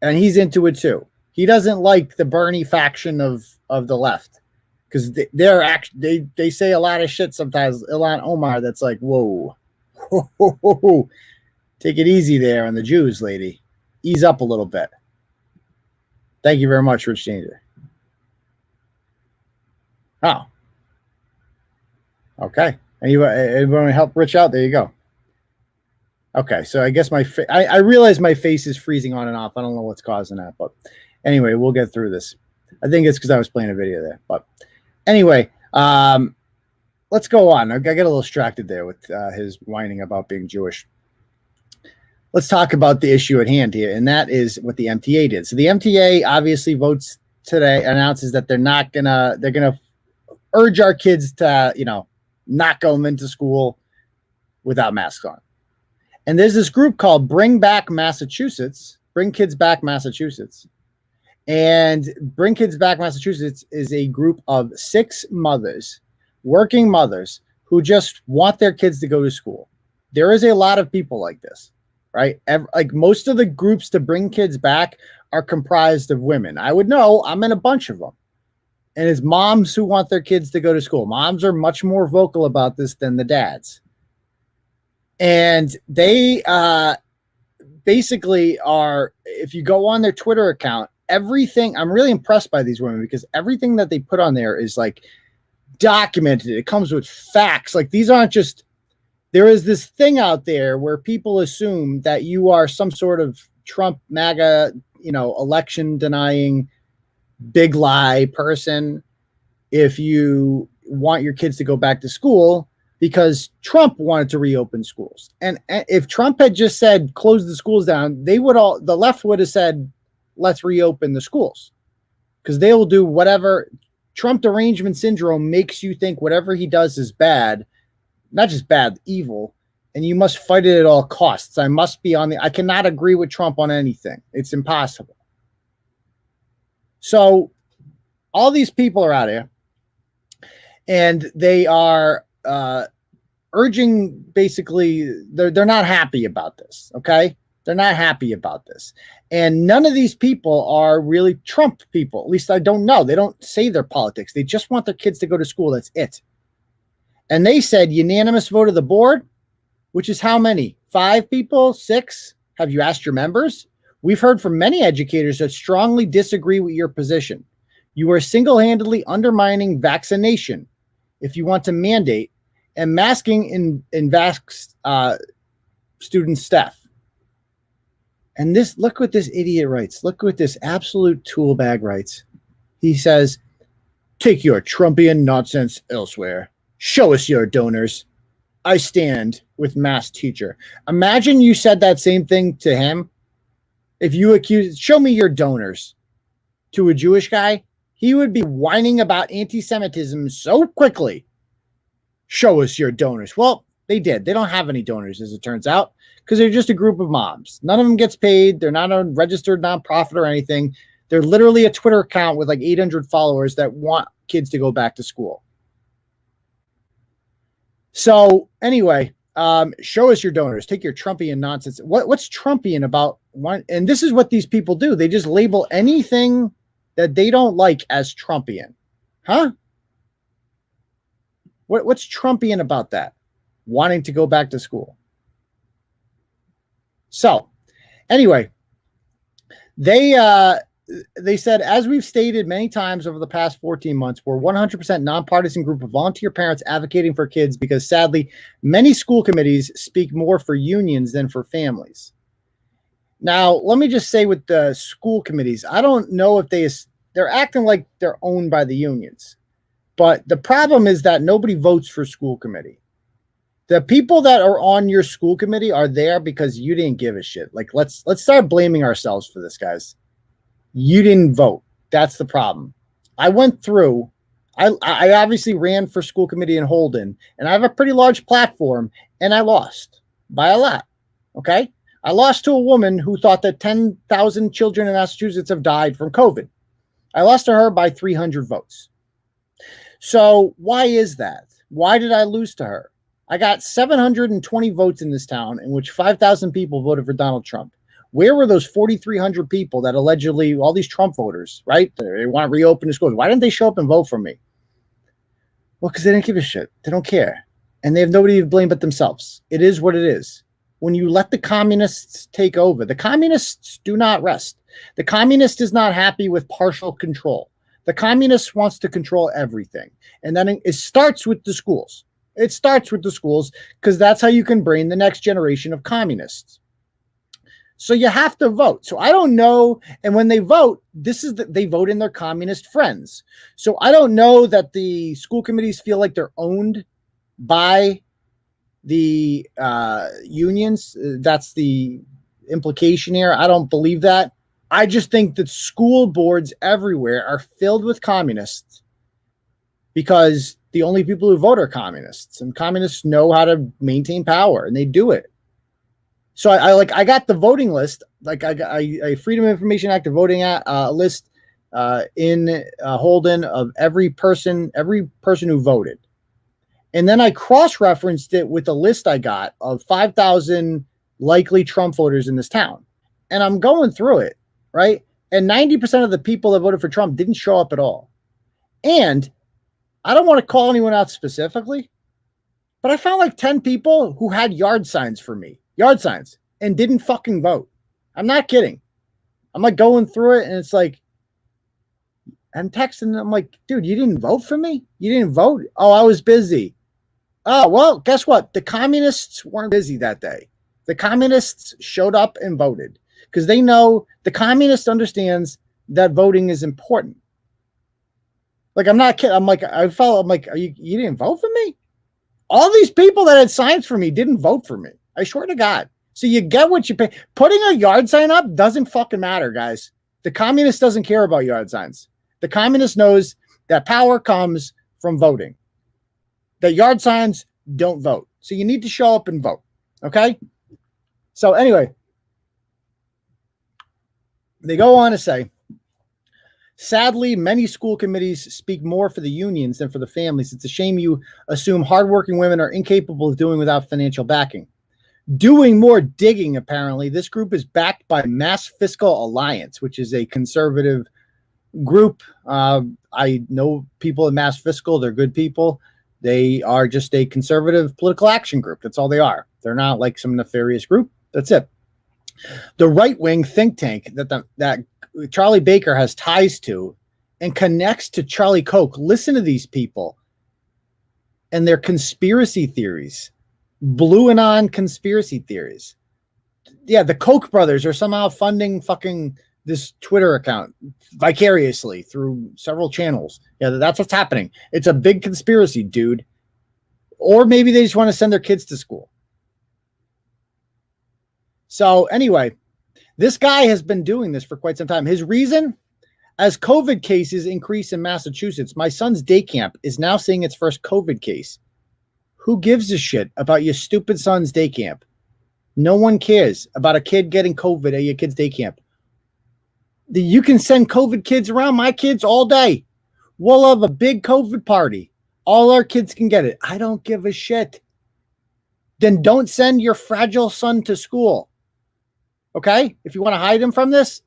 and he's into it too. He doesn't like the Bernie faction of the left because they say a lot of shit sometimes. Ilhan Omar, that's like, whoa, take it easy there on the Jews, lady. Ease up a little bit. Thank you very much, Rich Changer. Oh, okay. Anybody want to help Rich out? There you go. Okay, so I guess I realize my face is freezing on and off. I don't know what's causing that, but anyway, we'll get through this. I think it's because I was playing a video there. But anyway, let's go on. I got a little distracted there with his whining about being Jewish. Let's talk about the issue at hand here, and that is what the MTA did. So the MTA obviously votes today, announces that they're gonna urge our kids to, not go into school without masks on. And there's this group called Bring Kids Back Massachusetts. And Bring Kids Back Massachusetts is a group of 6 mothers, working mothers, who just want their kids to go to school. There is a lot of people like this, right? Like most of the groups to bring kids back are comprised of women. I would know, I'm in a bunch of them. And it's moms who want their kids to go to school. Moms are much more vocal about this than the dads. And they basically are, if you go on their Twitter account, everything, I'm really impressed by these women because everything that they put on there is like documented. It comes with facts. Like these aren't just, there is this thing out there where people assume that you are some sort of Trump MAGA, election denying big lie person if you want your kids to go back to school because Trump wanted to reopen schools. And if Trump had just said, close the schools down, the left would have said, let's reopen the schools because they will do whatever. Trump derangement syndrome makes you think whatever he does is bad, not just bad, evil, and you must fight it at all costs. I cannot agree with Trump on anything. It's impossible. So all these people are out here and they are urging, basically, they're not happy about this. Okay. They're not happy about this. And none of these people are really Trump people. At least I don't know. They don't say their politics. They just want their kids to go to school. That's it. And they said unanimous vote of the board, which is how many? 5 people? 6? Have you asked your members? We've heard from many educators that strongly disagree with your position. You are single-handedly undermining vaccination if you want to mandate and masking in student staff. And look what this idiot writes. Look what this absolute tool bag writes. He says, take your Trumpian nonsense elsewhere. Show us your donors. I stand with mass teacher. Imagine you said that same thing to him. If you accused, show me your donors to a Jewish guy, he would be whining about anti-Semitism so quickly. Show us your donors. Well, they did. They don't have any donors, as it turns out, because they're just a group of moms. None of them gets paid. They're not a registered nonprofit or anything. They're literally a Twitter account with like 800 followers that want kids to go back to school. So anyway, show us your donors. Take your Trumpian nonsense. What's Trumpian about one? And this is what these people do. They just label anything that they don't like as Trumpian. Huh? What's Trumpian about that? Wanting to go back to school. So anyway, they said, as we've stated many times over the past 14 months, we're 100% nonpartisan group of volunteer parents advocating for kids because sadly, many school committees speak more for unions than for families. Now, let me just say with the school committees, I don't know if they're acting like they're owned by the unions, but the problem is that nobody votes for school committee. The people that are on your school committee are there because you didn't give a shit. Like, let's start blaming ourselves for this, guys. You didn't vote. That's the problem. I went through I obviously ran for school committee in Holden, and I have a pretty large platform, and I lost by a lot. Okay. I lost to a woman who thought that 10,000 children in Massachusetts have died from COVID. I lost to her by 300 votes. So why is that? Why did I lose to her? I got 720 votes in this town in which 5,000 people voted for Donald Trump. Where were those 4,300 people that allegedly, all these Trump voters, right? They want to reopen the schools. Why didn't they show up and vote for me? Well, because they didn't give a shit. They don't care. And they have nobody to blame but themselves. It is what it is. When you let the communists take over, the communists do not rest. The communist is not happy with partial control. The communist wants to control everything. And then it starts with the schools. It starts with the schools because that's how you can bring the next generation of communists. So you have to vote. So I don't know. And when they vote, they vote in their communist friends. So I don't know that the school committees feel like they're owned by the unions. That's the implication here. I don't believe that. I just think that school boards everywhere are filled with communists because the only people who vote are communists, and communists know how to maintain power, and they do it. So I got the voting list, like I got a Freedom of Information Act of voting list in Holden of every person who voted. And then I cross-referenced it with a list I got of 5,000 likely Trump voters in this town. And I'm going through it, right? And 90% of the people that voted for Trump didn't show up at all. And I don't want to call anyone out specifically, but I found like 10 people who had yard signs for me, and didn't fucking vote. I'm not kidding. I'm like going through it, and it's like, I'm texting them, I'm like, dude, you didn't vote for me? You didn't vote? Oh, I was busy. Oh, well, guess what? The communists weren't busy that day. The communists showed up and voted because they know the communist understands that voting is important. Like, I'm not kidding. I'm like, you didn't vote for me? All these people that had signs for me didn't vote for me. I swear to God. So you get what you pay. Putting a yard sign up doesn't fucking matter, guys. The communist doesn't care about yard signs. The communist knows that power comes from voting. That yard signs don't vote. So you need to show up and vote. Okay? So anyway, they go on to say, sadly, many school committees speak more for the unions than for the families. It's a shame you assume hardworking women are incapable of doing without financial backing. Doing more digging, apparently. This group is backed by Mass Fiscal Alliance, which is a conservative group. I know people at Mass Fiscal. They're good people. They are just a conservative political action group. That's all they are. They're not like some nefarious group. That's it. The right-wing think tank that Charlie Baker has ties to and connects to Charlie Koch. Listen to these people and their conspiracy theories. Bloomenthal conspiracy theories. Yeah, the Koch brothers are somehow funding fucking this Twitter account vicariously through several channels. Yeah, that's what's happening. It's a big conspiracy, dude. Or maybe they just want to send their kids to school. So anyway, this guy has been doing this for quite some time. His reason, as COVID cases increase in Massachusetts, my son's day camp is now seeing its first COVID case. Who gives a shit about your stupid son's day camp? No one cares about a kid getting COVID at your kid's day camp. You can send COVID kids around, my kids, all day. We'll have a big COVID party. All our kids can get it. I don't give a shit. Then don't send your fragile son to school. Okay? If you want to hide him from this,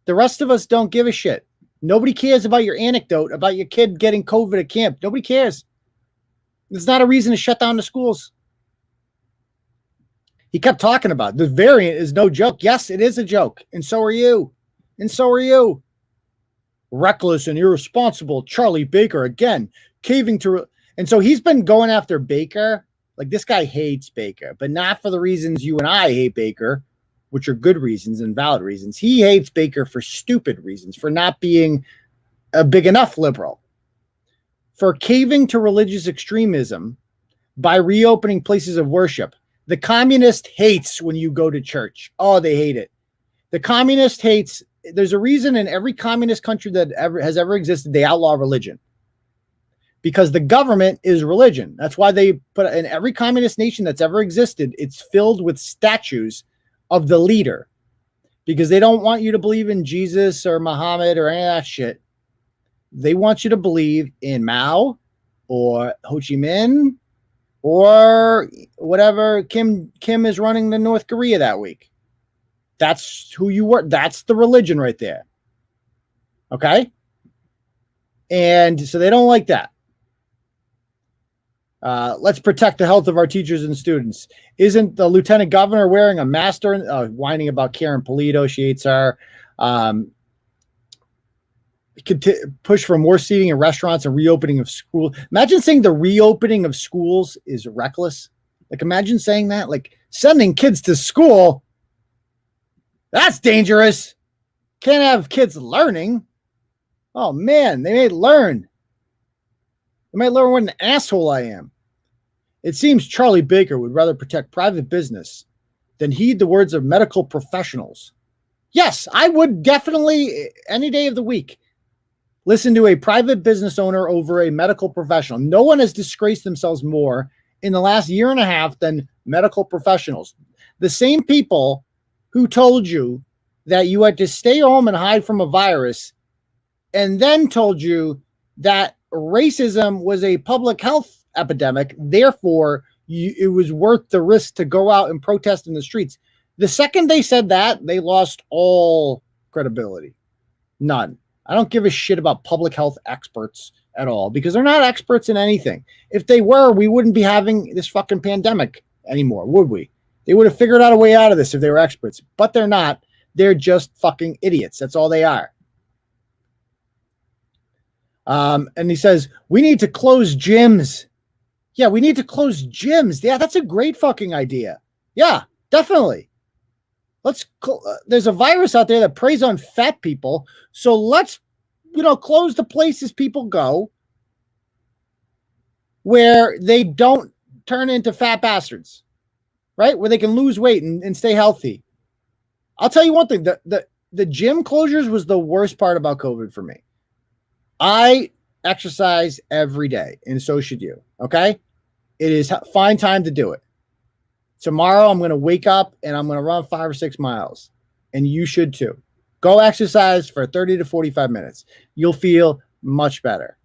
the rest of us don't give a shit. Nobody cares about your anecdote about your kid getting COVID at camp. Nobody cares. It's not a reason to shut down the schools. He kept talking about it. The variant is no joke. Yes, it is a joke. And so are you. And so are you. Reckless and irresponsible Charlie Baker again, caving to. And so he's been going after Baker. Like, this guy hates Baker, but not for the reasons you and I hate Baker, which are good reasons and valid reasons. He hates Baker for stupid reasons, for not being a big enough liberal, for caving to religious extremism by reopening places of worship. The communist hates when you go to church. Oh, they hate it. The communist hates. There's a reason in every communist country that has ever existed, they outlaw religion. because the government is religion. That's why they put in every communist nation that's ever existed, it's filled with statues of the leader, because they don't want you to believe in Jesus or Muhammad or any of that shit. They want you to believe in Mao or 𝗏𝗏𝘃𝗃 or whatever Kim is running the North Korea that week. That's who you were. That's the religion right there. Okay? And so they don't like that. Let's protect the health of our teachers and students. Isn't the lieutenant governor wearing a mask, whining about 𝗟𝗶𝘆? She hates her. Push for more seating in restaurants and reopening of schools. Imagine saying the reopening of schools is reckless. Like, imagine saying that. Like, sending kids to school, that's dangerous. Can't have kids learning. Oh, man, they may learn. They might learn what an asshole I am. It seems Charlie Baker would rather protect private business than heed the words of medical professionals. Yes, I would definitely, any day of the week, listen to a private business owner over a medical professional. No one has disgraced themselves more in the last year and a half than medical professionals. The same people who told you that you had to stay home and hide from a virus, and then told you that racism was a public health epidemic, therefore it was worth the risk to go out and protest in the streets. The second they said that, they lost all credibility. None. I don't give a shit about public health experts at all, because they're not experts in anything. If they were, we wouldn't be having this fucking pandemic anymore, would we? They would have figured out a way out of this if they were experts, but they're not. They're just fucking idiots. That's all they are. And he says, we need to close gyms. Yeah, we need to close gyms. Yeah, that's a great fucking idea. Yeah, definitely. There's a virus out there that preys on fat people. So let's, close the places people go where they don't turn into fat bastards, right? Where they can lose weight and stay healthy. I'll tell you one thing. The gym closures was the worst part about COVID for me. I exercise every day, and so should you, okay? It is fine time to do it. Tomorrow, I'm going to wake up, and I'm going to run 5 or 6 miles, and you should too. Go exercise for 30 to 45 minutes. You'll feel much better.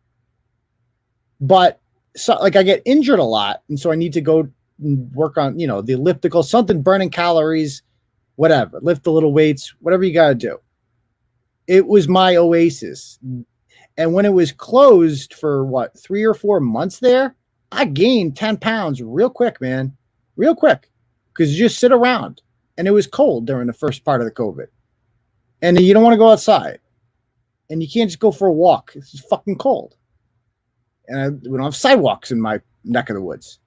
But, I get injured a lot, and so I need to go work on, the elliptical, something burning calories, whatever. Lift the little weights, whatever you got to do. It was my oasis. And when it was closed for 3 or 4 months there, I gained 10 pounds real quick, man. Real quick. Because you just sit around. And it was cold during the first part of the COVID. And you don't want to go outside. And you can't just go for a walk. It's just fucking cold. And we don't have sidewalks in my neck of the woods.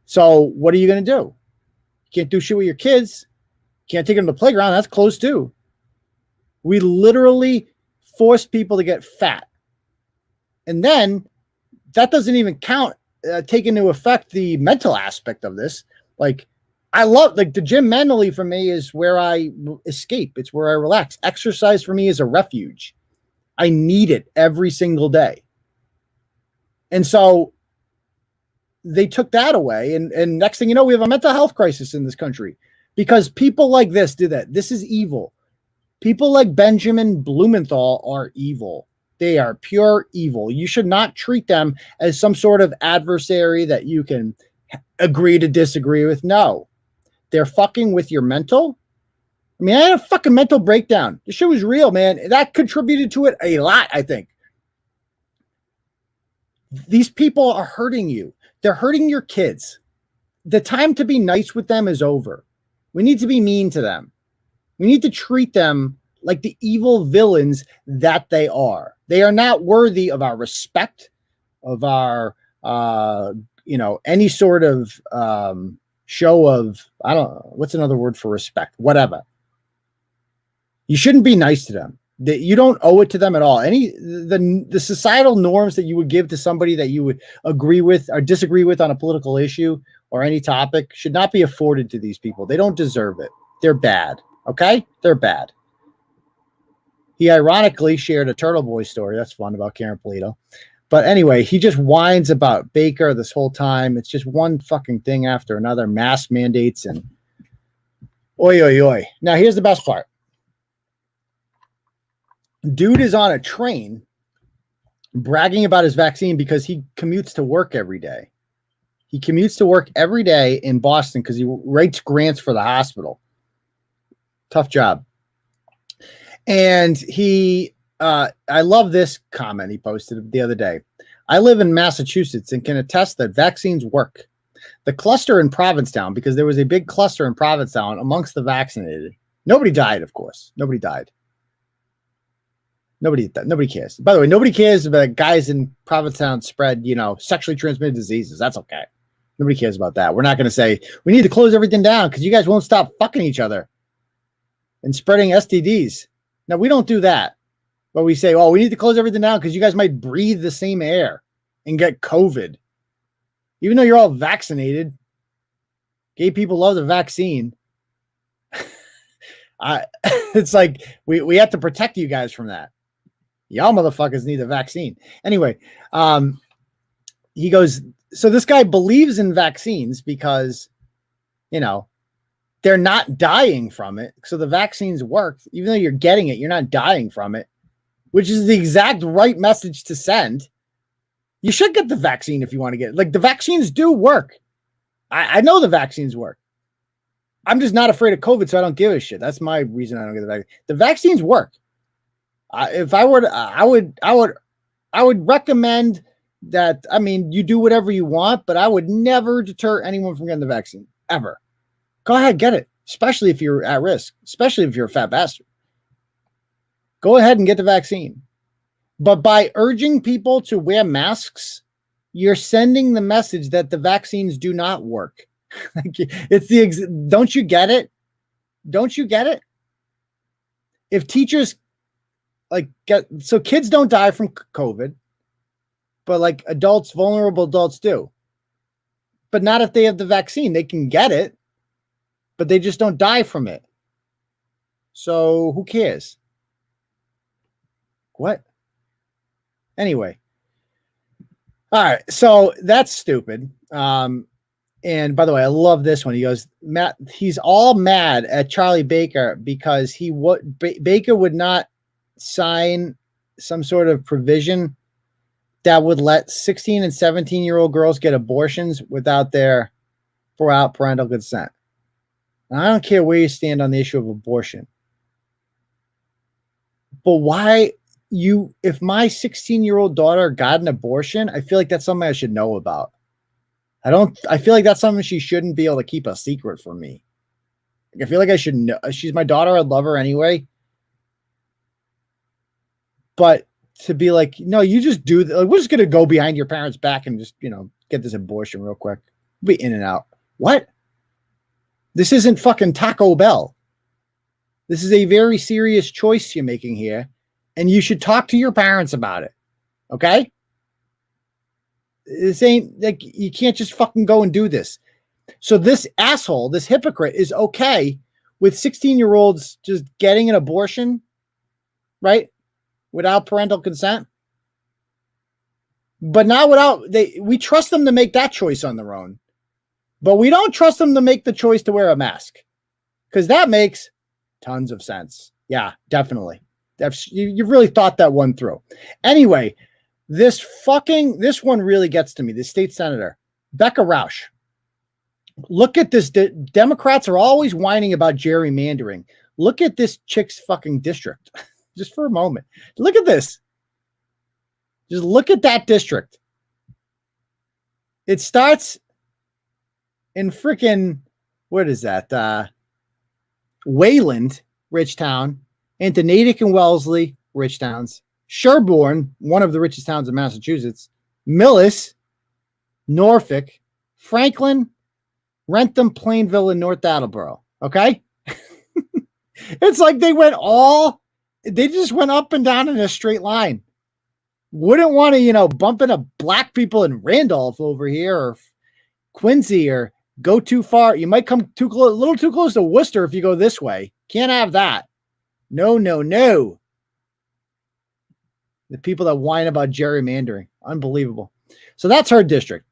So what are you going to do? You can't do shit with your kids. You can't take them to the playground. That's closed too. We literally force people to get fat. And then that doesn't even count take into effect the mental aspect of this. I love the gym mentally for me is where I escape. It's where I relax. Exercise for me is a refuge. I need it every single day. And so they took that away. And next thing you know, we have a mental health crisis in this country because people like this do that. This is evil. People like Benjamin Bloomenthal are evil. They are pure evil. You should not treat them as some sort of adversary that you can agree to disagree with. No, they're fucking with your mental. I mean, I had a fucking mental breakdown. This shit was real, man. That contributed to it a lot, I think. These people are hurting you. They're hurting your kids. The time to be nice with them is over. We need to be mean to them. We need to treat them like the evil villains that they are. They are not worthy of our respect, of our, any sort of show of, I don't know, what's another word for respect? Whatever. You shouldn't be nice to them. You don't owe it to them at all. The societal norms that you would give to somebody that you would agree with or disagree with on a political issue or any topic should not be afforded to these people. They don't deserve it. They're bad. Okay? They're bad. He ironically shared a Turtleboy story. That's fun about 𝗟𝗶𝘃𝗃. But anyway, he just whines about Baker this whole time. It's just one fucking thing after another, mask mandates and oi, oi, oi. Now, here's the best part. Dude is on a train bragging about his vaccine because he commutes to work every day. He commutes to work every day in Boston because he writes grants for the hospital. Tough job. And I love this comment he posted the other day. I live in Massachusetts and can attest that vaccines work. The cluster in Provincetown, because there was a big cluster in Provincetown amongst the vaccinated. Nobody died, of course. Nobody died. Nobody cares. By the way, nobody cares about guys in Provincetown spread, sexually transmitted diseases. That's okay. Nobody cares about that. We're not going to say we need to close everything down because you guys won't stop fucking each other and spreading STDs. Now, we don't do that. But we say, oh, we need to close everything down because you guys might breathe the same air and get COVID. Even though you're all vaccinated, gay people love the vaccine. It's like we have to protect you guys from that. Y'all motherfuckers need the vaccine. Anyway, he goes, so this guy believes in vaccines because, they're not dying from it. So the vaccines work. Even though you're getting it, you're not dying from it, which is the exact right message to send. You should get the vaccine if you want to get it. Like, the vaccines do work. I know the vaccines work. I'm just not afraid of COVID, so I don't give a shit. That's my reason I don't get the vaccine. The vaccines work. If I were to, I would recommend that. I mean, you do whatever you want, but I would never deter anyone from getting the vaccine ever. Go ahead, get it, especially if you're at risk, especially if you're a fat bastard. Go ahead and get the vaccine. But by urging people to wear masks, you're sending the message that the vaccines do not work. It's don't you get it? Don't you get it? If teachers so kids don't die from COVID, but adults, vulnerable adults do. But not if they have the vaccine. They can get it, but they just don't die from it. So who cares? What? Anyway. All right. So that's stupid. And by the way, I love this one. He goes, he's all mad at 𝗟𝗶𝘃𝗀𝘆 because Baker would not sign some sort of provision that would let 16 and 17-year-old girls get abortions without parental consent. And I don't care where you stand on the issue of abortion. But why if my 16-year-old daughter got an abortion, I feel like that's something I should know about. I feel like that's something she shouldn't be able to keep a secret from me. I feel like I should know. She's my daughter. I love her anyway. But to be like, no, you just do that. We're just going to go behind your parents' back and just, get this abortion real quick. Be in and out. What? This isn't fucking Taco Bell. This is a very serious choice you're making here. And you should talk to your parents about it. Okay? This ain't like, you can't just fucking go and do this. So this asshole, this hypocrite is okay with 16-year-olds just getting an abortion, right? Without parental consent. But not we trust them to make that choice on their own. But we don't trust them to make the choice to wear a mask. Because that makes tons of sense. Yeah, definitely. You've really thought that one through. Anyway, this one really gets to me. The state senator, Becca Rausch. Look at this. Democrats are always whining about gerrymandering. Look at this chick's fucking district. Just for a moment. Look at this. Just look at that district. It starts in freaking, what is that? Wayland, rich town, into Natick and Wellesley, rich towns. Sherborne, one of the richest towns in Massachusetts. Millis, Norfolk, Franklin, Wrentham, Plainville, and North Attleboro. Okay? It's like they just went up and down in a straight line. Wouldn't want to, bump into black people in Randolph over here or Quincy or go too far. You might come a little too close to Worcester if you go this way. Can't have that. No, no, no. The people that whine about gerrymandering. Unbelievable. So that's her district.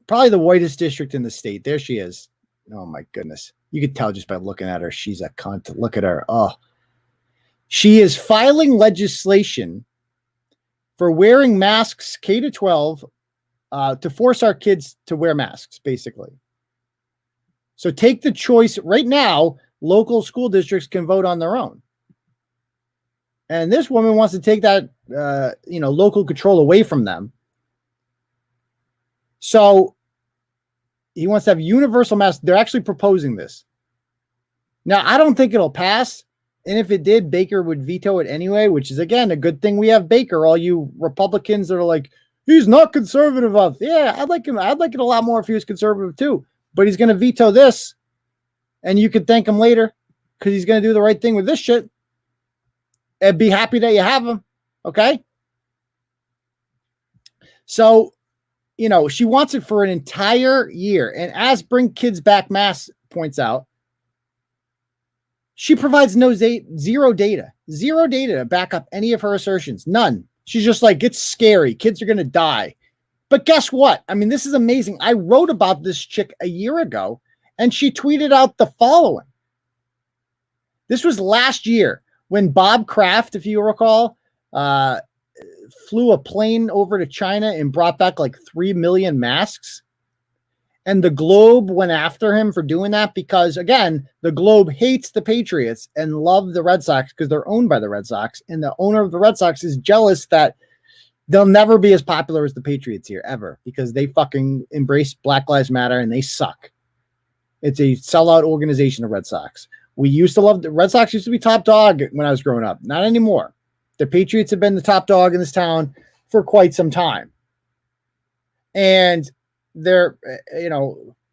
Probably the whitest district in the state. There she is. Oh, my goodness. You could tell just by looking at her. She's a cunt. Look at her. Oh. She is filing legislation for wearing masks K to 12 to force our kids to wear masks, basically. So take the choice. Right now, local school districts can vote on their own. And this woman wants to take that, local control away from them. So he wants to have universal masks. They're actually proposing this. Now, I don't think it'll pass. And if it did, Baker would veto it anyway, which is, again, a good thing we have Baker. All you Republicans that are like, he's not conservative enough. Yeah, I'd like him. I'd like it a lot more if he was conservative too. But he's going to veto this. And you could thank him later because he's going to do the right thing with this shit. And be happy that you have him. Okay? So, she wants it for an entire year. And as Bring Kids Back Mass points out, she provides zero data to back up any of her assertions. None. She's just like, it's scary. Kids are going to die. But guess what? I mean, this is amazing. I wrote about this chick a year ago, and she tweeted out the following. This was last year when Bob Kraft, if you recall, flew a plane over to China and brought back like 3 million masks. And the Globe went after him for doing that because, again, the Globe hates the Patriots and love the Red Sox because they're owned by the Red Sox. And the owner of the Red Sox is jealous that they'll never be as popular as the Patriots here, ever, because they fucking embrace Black Lives Matter and they suck. It's a sellout organization, the Red Sox. We used to love the Red Sox used to be top dog when I was growing up. Not anymore. The Patriots have been the top dog in this town for quite some time. And they're,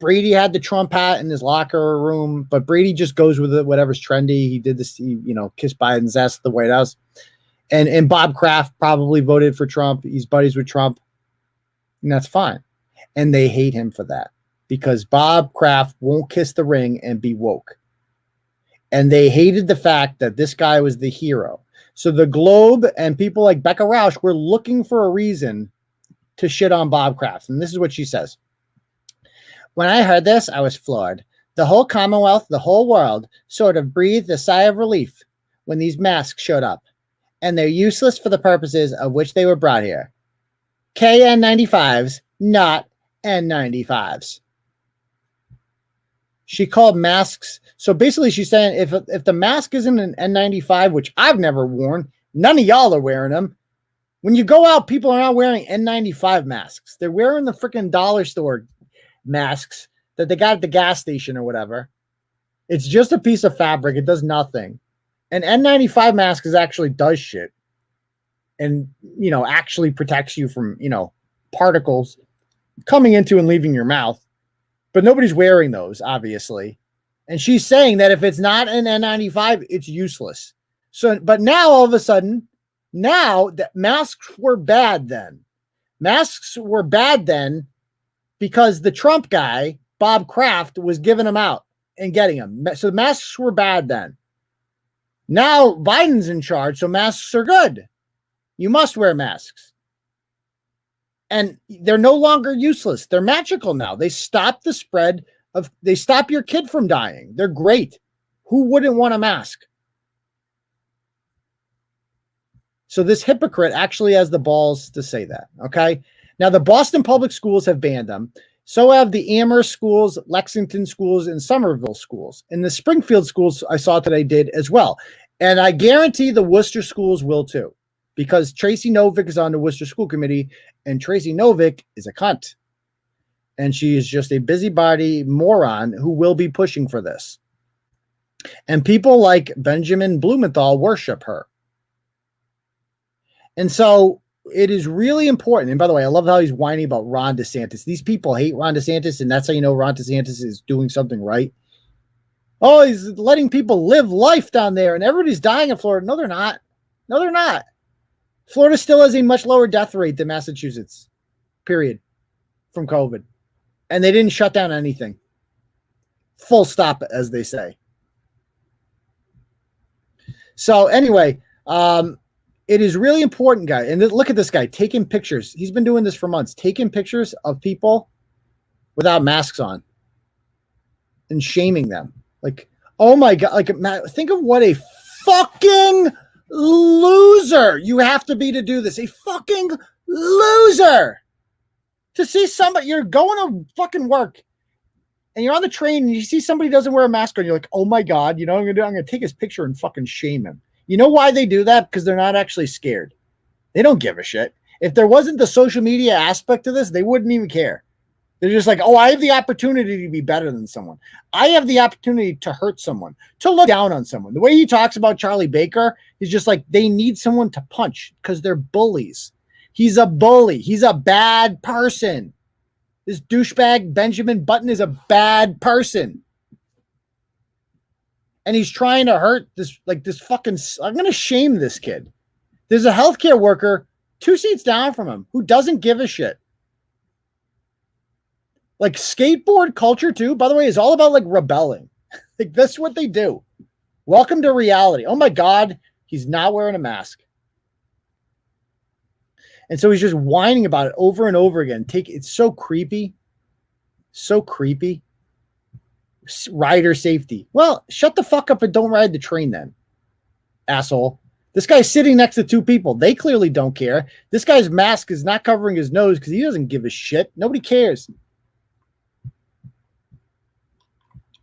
Brady had the Trump hat in his locker room, but Brady just goes with it, whatever's trendy. He did this, kissed Biden's ass at the White House. And Bob Kraft probably voted for Trump. He's buddies with Trump. And that's fine. And they hate him for that because Bob Kraft won't kiss the ring and be woke. And they hated the fact that this guy was the hero. So the Globe and people like Becca Rausch were looking for a reason to shit on Bob Kraft. And this is what she says. When I heard this, I was floored. The whole Commonwealth, the whole world, sort of breathed a sigh of relief when these masks showed up. And they're useless for the purposes of which they were brought here. KN95s, not N95s. She called masks. So basically she's saying if the mask isn't an N95, which I've never worn, none of y'all are wearing them. When you go out, people are not wearing N95 masks. They're wearing the freaking dollar store masks that they got at the gas station or whatever. It's just a piece of fabric. It does nothing. An N95 mask actually does shit and, actually protects you from, particles coming into and leaving your mouth. But nobody's wearing those, obviously. And she's saying that if it's not an N95, it's useless. So, but now all of a sudden, now that masks were bad then. Masks were bad then because the Trump guy, Bob Kraft, was giving them out and getting them. So masks were bad then. Now Biden's in charge, so masks are good. You must wear masks. And they're no longer useless. They're magical now. They stop the spread of, they stop your kid from dying. They're great. Who wouldn't want a mask? So this hypocrite actually has the balls to say that, okay? Now, the Boston public schools have banned them. So have the Amherst schools, Lexington schools, and Somerville schools. And the Springfield schools I saw today did as well. And I guarantee the Worcester schools will too, because Tracy Novick is on the Worcester School Committee, and Tracy Novick is a cunt. And she is just a busybody moron who will be pushing for this. And people like Benjamin Bloomenthal worship her. And so it is really important. And by the way, I love how he's whining about Ron DeSantis. These people hate Ron DeSantis, and that's how you know Ron DeSantis is doing something right. Oh, he's letting people live life down there, and everybody's dying in Florida. No, they're not. No, they're not. Florida still has a much lower death rate than Massachusetts, period, from COVID. And they didn't shut down anything. Full stop, as they say. So anyway, it is really important, guys. And look at this guy taking pictures. He's been doing this for months, taking pictures of people without masks on and shaming them. Like, oh my God. Like, think of what a fucking loser you have to be to do this. A fucking loser. To see somebody, you're going to fucking work and you're on the train and you see somebody doesn't wear a mask on, you're like, oh my God, you know what I'm gonna do? I'm gonna take his picture and fucking shame him. You know why they do that? Because they're not actually scared. They don't give a shit. If there wasn't the social media aspect of this, they wouldn't even care. They're just like, oh, I have the opportunity to be better than someone. I have the opportunity to hurt someone, to look down on someone. The way he talks about 𝗟𝗶𝘃𝗀𝘆 is just like they need someone to punch because they're bullies. He's a bully. He's a bad person. This douchebag Benjamin Button is a bad person. And he's trying to hurt this, like this fucking, I'm going to shame this kid. There's a healthcare worker 2 seats down from him who doesn't give a shit. Like skateboard culture too, by the way, is all about like rebelling. Like that's what they do. Welcome to reality. Oh my God, he's not wearing a mask. And so he's just whining about it over and over again. It's so creepy. So creepy. Rider safety. Well, shut the fuck up and don't ride the train then, asshole. This guy's sitting next to 2 people. They clearly don't care. This guy's mask is not covering his nose because he doesn't give a shit. Nobody cares.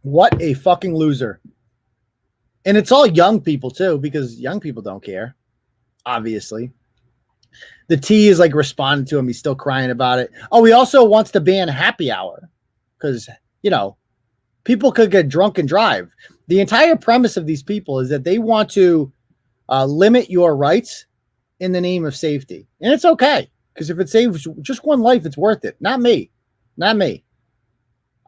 What a fucking loser. And it's all young people too, because young people don't care, obviously. The T is like responding to him. He's still crying about it. Oh, he also wants to ban happy hour because, you know, people could get drunk and drive. The entire premise of these people is that they want to limit your rights in the name of safety. And it's okay, because if it saves just one life, it's worth it. Not me. Not me.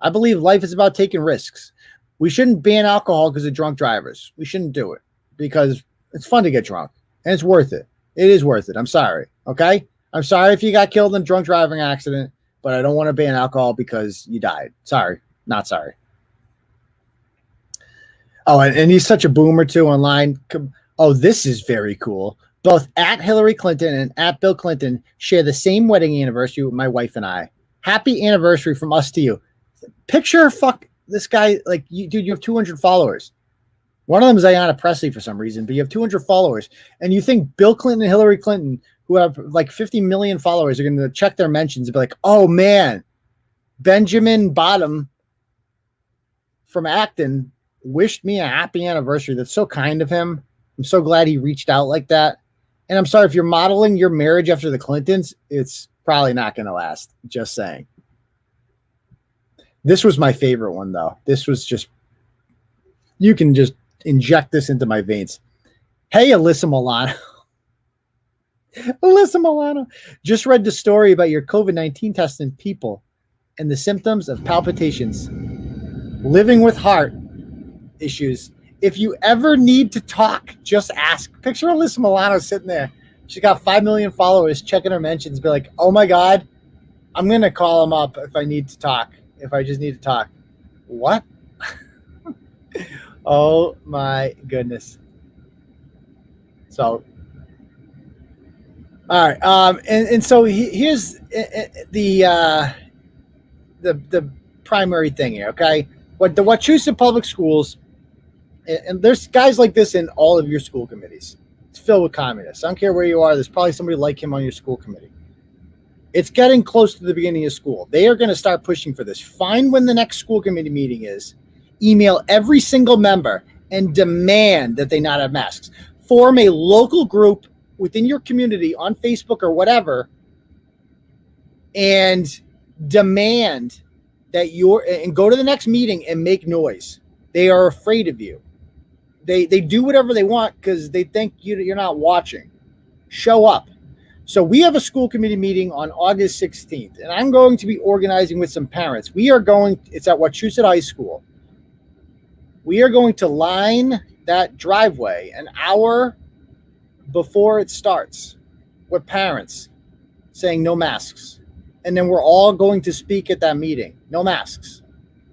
I believe life is about taking risks. We shouldn't ban alcohol because of drunk drivers. We shouldn't do it because it's fun to get drunk and it's worth it. It is worth it. I'm sorry. Okay? I'm sorry if you got killed in a drunk driving accident, but I don't want to ban alcohol because you died. Sorry. Not sorry. Oh, and he's such a boomer too online. Oh, this is very cool. Both at Hillary Clinton and at Bill Clinton share the same wedding anniversary with my wife and I. Happy anniversary from us to you. Picture this guy, like, dude, you have 200 followers. One of them is 𝗟𝗄𝗃𝗄𝘃 for some reason, but you have 200 followers. And you think Bill Clinton and Hillary Clinton, who have like 50 million followers, are going to check their mentions and be like, oh man, Benjamin Bottom from Acton wished me a happy anniversary. That's so kind of him. I'm so glad he reached out like that. And I'm sorry, if you're modeling your marriage after the Clintons, it's probably not going to last. Just saying. This was my favorite one, though. This was just, you can just inject this into my veins. Hey, Alyssa Milano. Alyssa Milano. Just read the story about your COVID-19 test in people and the symptoms of palpitations, living with heart issues. If you ever need to talk, just ask. Picture Alyssa Milano sitting there. She's got 5 million followers, checking her mentions, be like, oh my God, I'm going to call him up if I need to talk. If I just need to talk. What? Oh my goodness. So, all right. And so here's the primary thing here. Okay. What the Wachusett Public Schools, and there's guys like this in all of your school committees. It's filled with communists. I don't care where you are. There's probably somebody like him on your school committee. It's getting close to the beginning of school. They are going to start pushing for this. Find when the next school committee meeting is. Email every single member and demand that they not have masks. Form a local group within your community on Facebook or whatever and demand that and go to the next meeting and make noise. They are afraid of you. They do whatever they want because they think you're not watching. Show up. So we have a school committee meeting on August 16th, and I'm going to be organizing with some parents. It's at Wachusett High School. We are going to line that driveway an hour before it starts with parents saying no masks. And then we're all going to speak at that meeting. No masks.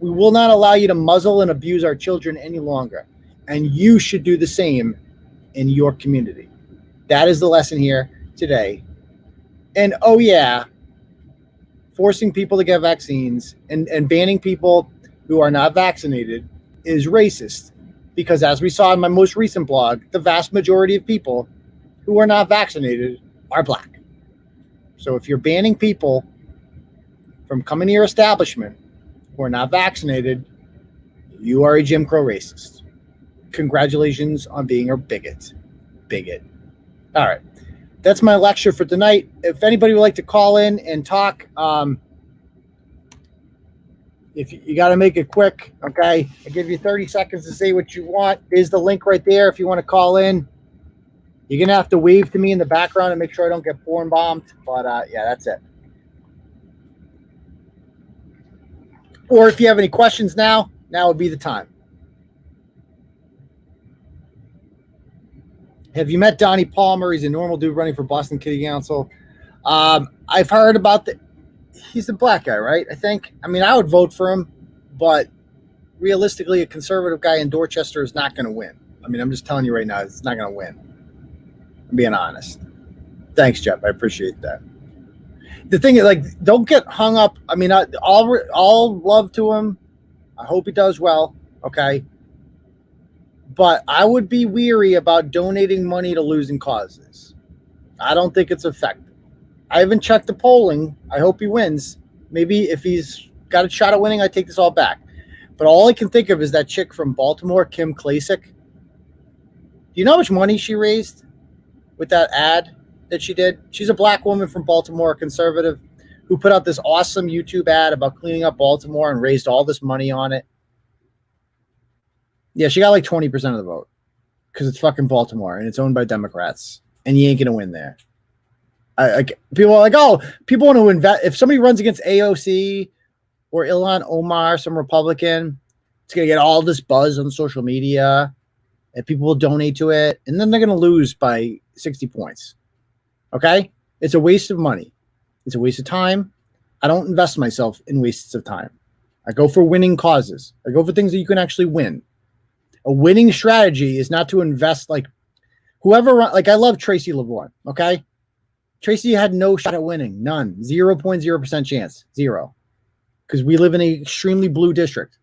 We will not allow you to muzzle and abuse our children any longer. And you should do the same in your community. That is the lesson here today. And oh yeah, forcing people to get vaccines and banning people who are not vaccinated is racist, because as we saw in my most recent blog, the vast majority of people who are not vaccinated are black. So if you're banning people from coming to your establishment who are not vaccinated, you are a Jim Crow racist. Congratulations on being a bigot. Bigot. All right. That's my lecture for tonight. If anybody would like to call in and talk, if you got to make it quick, okay? I give you 30 seconds to say what you want. There's the link right there if you want to call in. You're going to have to wave to me in the background and make sure I don't get porn bombed. But, yeah, that's it. Or if you have any questions now would be the time. Have you met Donnie Palmer? He's a normal dude running for Boston City Council. I've heard about he's a black guy, right? I think. I mean, I would vote for him, but realistically, a conservative guy in Dorchester is not going to win. I mean, I'm just telling you right now, it's not going to win. I'm being honest. Thanks, Jeff. I appreciate that. The thing is, like, don't get hung up. I mean, all love to him. I hope he does well. Okay. But I would be weary about donating money to losing causes. I don't think it's effective. I haven't checked the polling. I hope he wins. Maybe if he's got a shot at winning, I take this all back. But all I can think of is that chick from Baltimore, 𝗵𝗃𝗃𝗃. Do you know how much money she raised with that ad that she did? She's a black woman from Baltimore, a conservative, who put out this awesome YouTube ad about cleaning up Baltimore and raised all this money on it. Yeah, she got like 20% of the vote because it's fucking Baltimore and it's owned by Democrats, and you ain't gonna win there. People are like, oh, people want to invest. If somebody runs against AOC or Ilhan Omar, some Republican, it's gonna get all this buzz on social media, and people will donate to it, and then they're gonna lose by 60 points. Okay, it's a waste of money. It's a waste of time. I don't invest myself in wastes of time. I go for winning causes. I go for things that you can actually win. A winning strategy is not to invest like whoever, like I love Tracy LaVaughn. Okay. Tracy had no shot at winning. None. 0.0% chance. Zero. Because we live in an extremely blue district.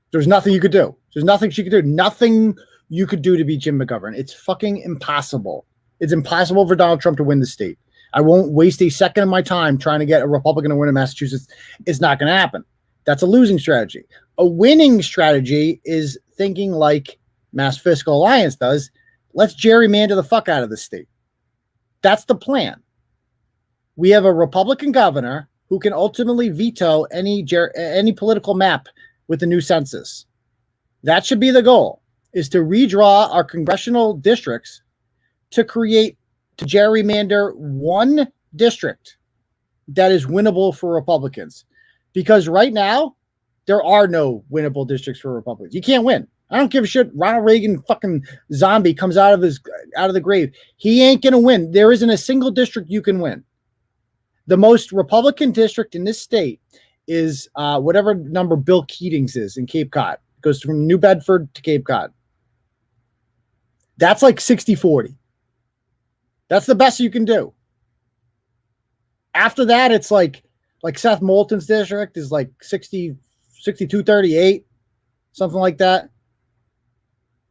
There's nothing you could do. There's nothing she could do. Nothing you could do to beat Jim McGovern. It's fucking impossible. It's impossible for Donald Trump to win the state. I won't waste a second of my time trying to get a Republican to win in Massachusetts. It's not going to happen. That's a losing strategy. A winning strategy is thinking like Mass Fiscal Alliance does. Let's gerrymander the fuck out of the state. That's the plan. We have a Republican governor who can ultimately veto any political map with the new census. That should be the goal, is to redraw our congressional districts to gerrymander one district that is winnable for Republicans. Because right now, there are no winnable districts for Republicans. You can't win. I don't give a shit. Ronald Reagan fucking zombie comes out of the grave. He ain't going to win. There isn't a single district you can win. The most Republican district in this state is whatever number Bill Keating's is in Cape Cod. It goes from New Bedford to Cape Cod. That's like 60-40. That's the best you can do. After that, it's like Seth Moulton's district is like 62-38, something like that.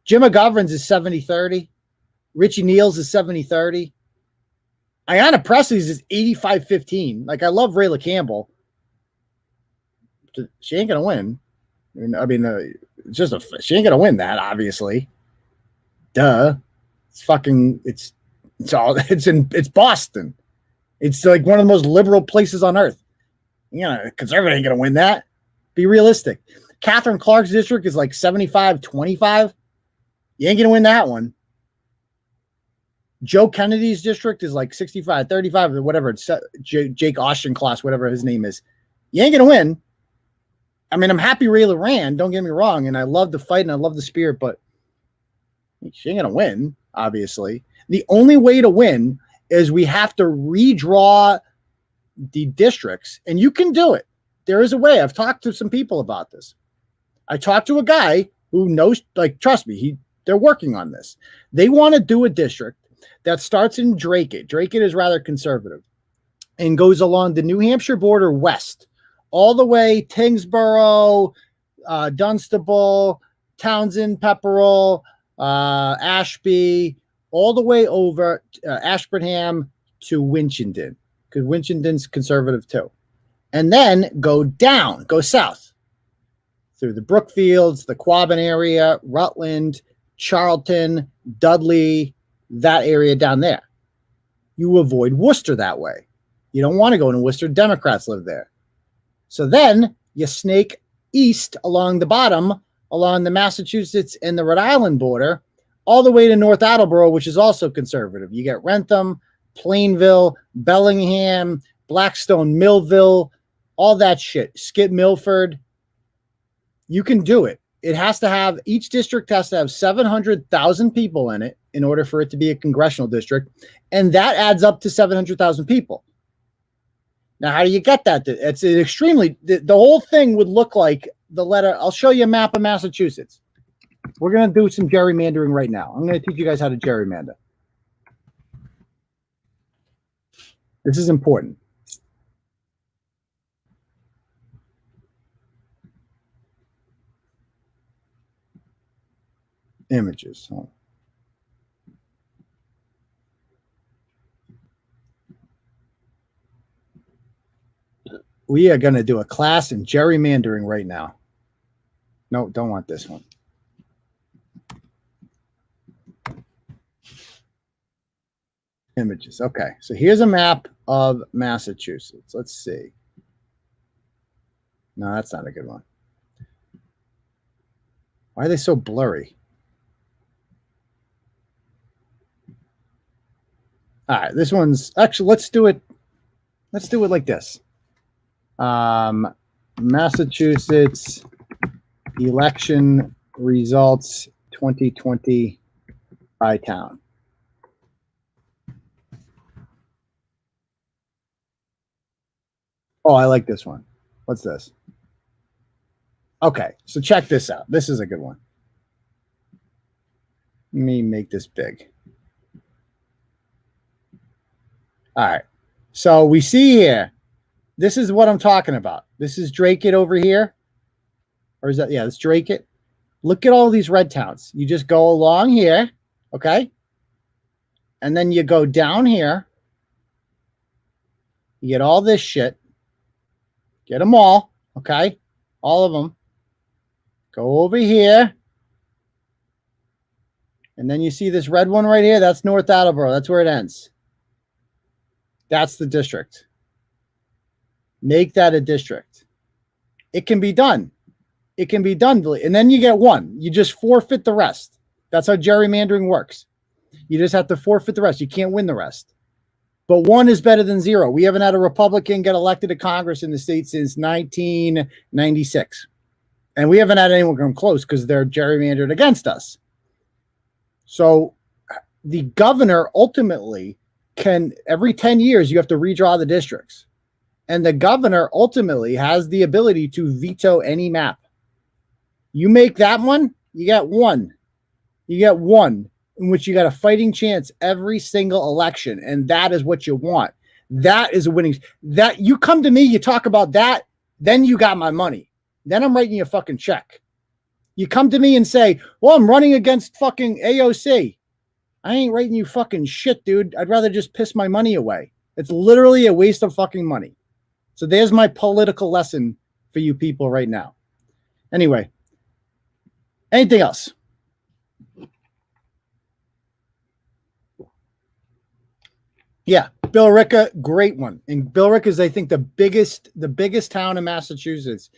Jim McGovern's is 70-30. Richie Neal's is 70-30. Ayanna Pressley's is 85-15. Like, I love Rayla Campbell. She ain't going to win. She ain't going to win that, obviously. Duh. It's Boston. It's like one of the most liberal places on earth. Conservative ain't going to win that. Be realistic. Catherine Clark's district is like 75-25. You ain't going to win that one. Joe Kennedy's district is like 65-35 or whatever. It's Jake Auchincloss, whatever his name is. You ain't going to win. I mean, I'm happy Rayla ran. Don't get me wrong. And I love the fight and I love the spirit, but she ain't going to win, obviously. The only way to win is we have to redraw the districts, and you can do it. There is a way. I've talked to some people about this. I talked to a guy who knows, like, trust me, they're working on this. They want to do a district that starts in Dracut. Dracut is rather conservative and goes along the New Hampshire border west, all the way Tingsboro, Dunstable, Townsend, Pepperell, Ashby, all the way over Ashburnham to Winchendon, because Winchendon's conservative too. And then go down, go south through the Brookfields, the Quabbin area, Rutland, Charlton, Dudley, that area down there. You avoid Worcester that way. You don't want to go into Worcester. Democrats live there. So then you snake east along the bottom, along the Massachusetts and the Rhode Island border, all the way to North Attleboro, which is also conservative. You get Wrentham, Plainville, Bellingham, Blackstone, Millville, all that shit. Skip Milford. You can do it. It has to have, each district has to have 700,000 people in it in order for it to be a congressional district. And that adds up to 700,000 people. Now, how do you get that? It's an extremely, the whole thing would look like the letter. I'll show you a map of Massachusetts. We're going to do some gerrymandering right now. I'm going to teach you guys how to gerrymander. This is important. Images. We are going to do a class in gerrymandering right now. No, don't want this one. Images. Okay, so here's a map of Massachusetts. Let's see. No, that's not a good one. Why are they so blurry? All right, this one's actually, let's do it like this. Massachusetts election results 2020 by town. Oh, I like this one. What's this? Okay, so check this out. This is a good one. Let me make this big. All right. So we see here, this is what I'm talking about. This is Dracut over here. Or is that, yeah, it's Dracut. Look at all these red towns. You just go along here, okay? And then you go down here. You get all this shit. Get them all, okay? All of them. Go over here. And then you see this red one right here. That's North Attleboro. That's where it ends. That's the district. Make that a district. It can be done. It can be done. And then you get one. You just forfeit the rest. That's how gerrymandering works. You just have to forfeit the rest. You can't win the rest. But one is better than zero. We haven't had a Republican get elected to Congress in the state since 1996. And we haven't had anyone come close because they're gerrymandered against us. So the governor ultimately can, every 10 years, you have to redraw the districts. And the governor ultimately has the ability to veto any map. You make that one, you get one. You get one in which you got a fighting chance every single election. And that is what you want. That is a winning. That you come to me, you talk about that, then you got my money. Then I'm writing you a fucking check. You come to me and say, well, I'm running against fucking AOC. I ain't writing you fucking shit, dude. I'd rather just piss my money away. It's literally a waste of fucking money. So there's my political lesson for you people right now. Anyway, anything else? Yeah, 𝗃𝗃𝗃, great one. And 𝗃𝗃𝗃 is, I think, the biggest town in Massachusetts,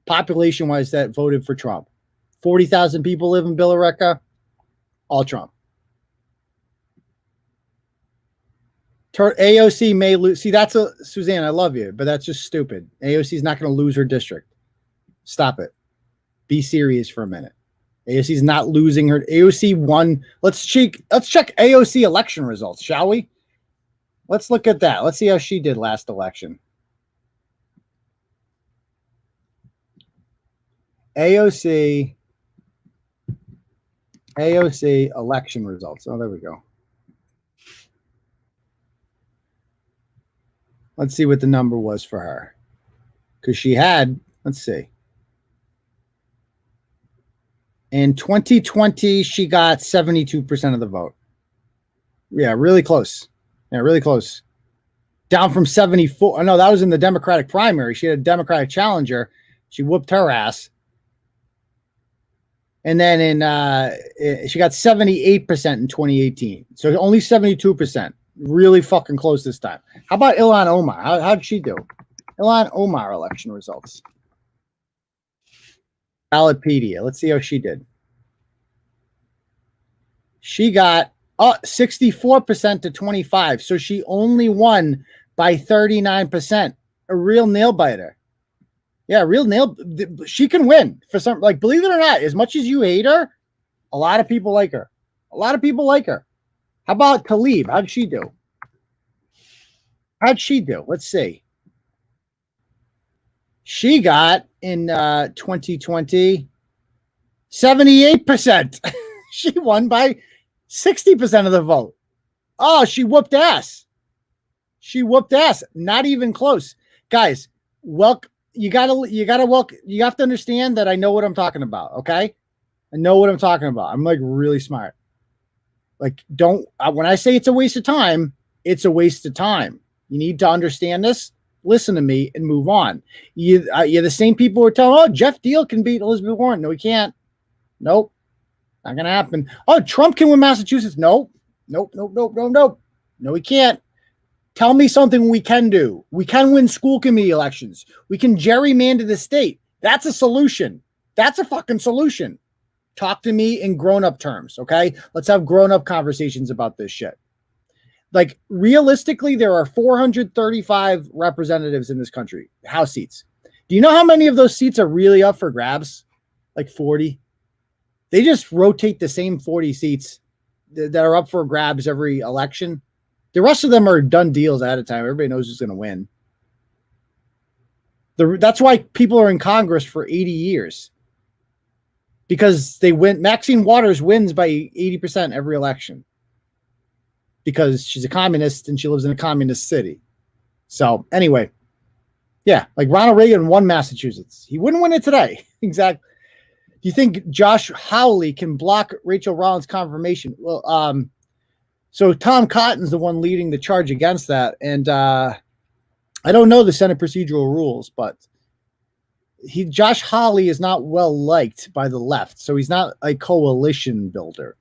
population-wise, that voted for Trump. 40,000 people live in 𝗃𝗃𝗃, all Trump. AOC may lose. See, that's a, Suzanne, I love you, but that's just stupid. AOC is not going to lose her district. Stop it. Be serious for a minute. AOC is not losing her. AOC won. Let's check AOC election results, shall we? Let's look at that. Let's see how she did last election. AOC election results. Oh, there we go. Let's see what the number was for her. Because she had, let's see. In 2020, she got 72% of the vote. Yeah, really close. Yeah, really close. Down from 74. No, that was in the Democratic primary. She had a Democratic challenger. She whooped her ass. And then she got 78% in 2018. So only 72%. Really fucking close this time. How about Ilhan Omar? How did she do? Ilhan Omar election results. Ballotpedia. Let's see how she did. She got 64% to 25%. So she only won by 39%. A real nail biter. Yeah, real nail. She can win for some, like, believe it or not, as much as you hate her, a lot of people like her. A lot of people like her. How about Tlaib? How'd she do? How'd she do? Let's see. She got in 2020 78%. She won by 60% of the vote. Oh, she whooped ass. She whooped ass. Not even close. Guys, you have to understand that I know what I'm talking about, okay? I know what I'm talking about. I'm like really smart. Like, when I say it's a waste of time, it's a waste of time. You need to understand this, listen to me, and move on. You're the same people who are telling, oh, Jeff Deal can beat Elizabeth Warren. No, he can't. Nope. Not going to happen. Oh, Trump can win Massachusetts. Nope. No, he can't. Tell me something we can do. We can win school committee elections. We can gerrymander the state. That's a solution. That's a fucking solution. Talk to me in grown-up terms, okay? Let's have grown-up conversations about this shit. Like, realistically, there are 435 representatives in this country, House seats. Do you know how many of those seats are really up for grabs? Like 40. They just rotate the same 40 seats that are up for grabs every election. The rest of them are done deals ahead of time. Everybody knows who's going to win. That's why people are in Congress for 80 years. Because they win. Maxine Waters wins by 80% every election. Because she's a communist and she lives in a communist city. So anyway, yeah, like Ronald Reagan won Massachusetts. He wouldn't win it today. Exactly. Do you think Josh Hawley can block Rachel Rollins' confirmation? Well, so Tom Cotton's the one leading the charge against that. And I don't know the Senate procedural rules, but Josh Hawley is not well liked by the left. So he's not a coalition builder.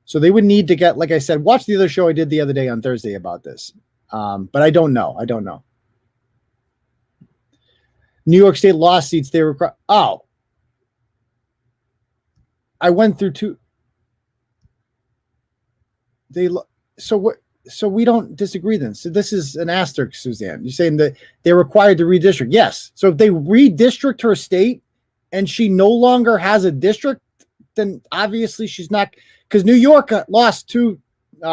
So they would need to get, like I said, watch the other show I did the other day on Thursday about this. But I don't know. New York State law seats, they require. Oh, I went through two. So we don't disagree then. So this is an asterisk, Suzanne. You're saying that they're required to redistrict. Yes. So if they redistrict her state and she no longer has a district, then obviously she's not, because New York lost 2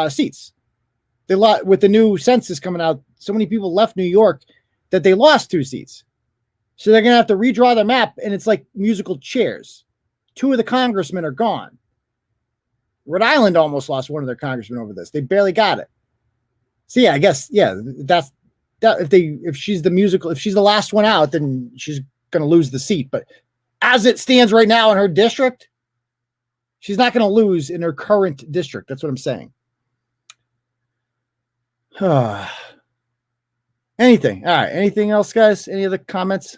seats. They lost with the new census coming out. So many people left New York that they lost 2 seats. So they're going to have to redraw their map, and it's like musical chairs. 2 of the congressmen are gone. Rhode Island almost lost one of their congressmen over this. They barely got it. So yeah, I guess, yeah, that's that. If she's the last one out, then she's going to lose the seat. But as it stands right now in her district, she's not going to lose in her current district. That's what I'm saying. Anything. All right. Anything else, guys? Any other comments?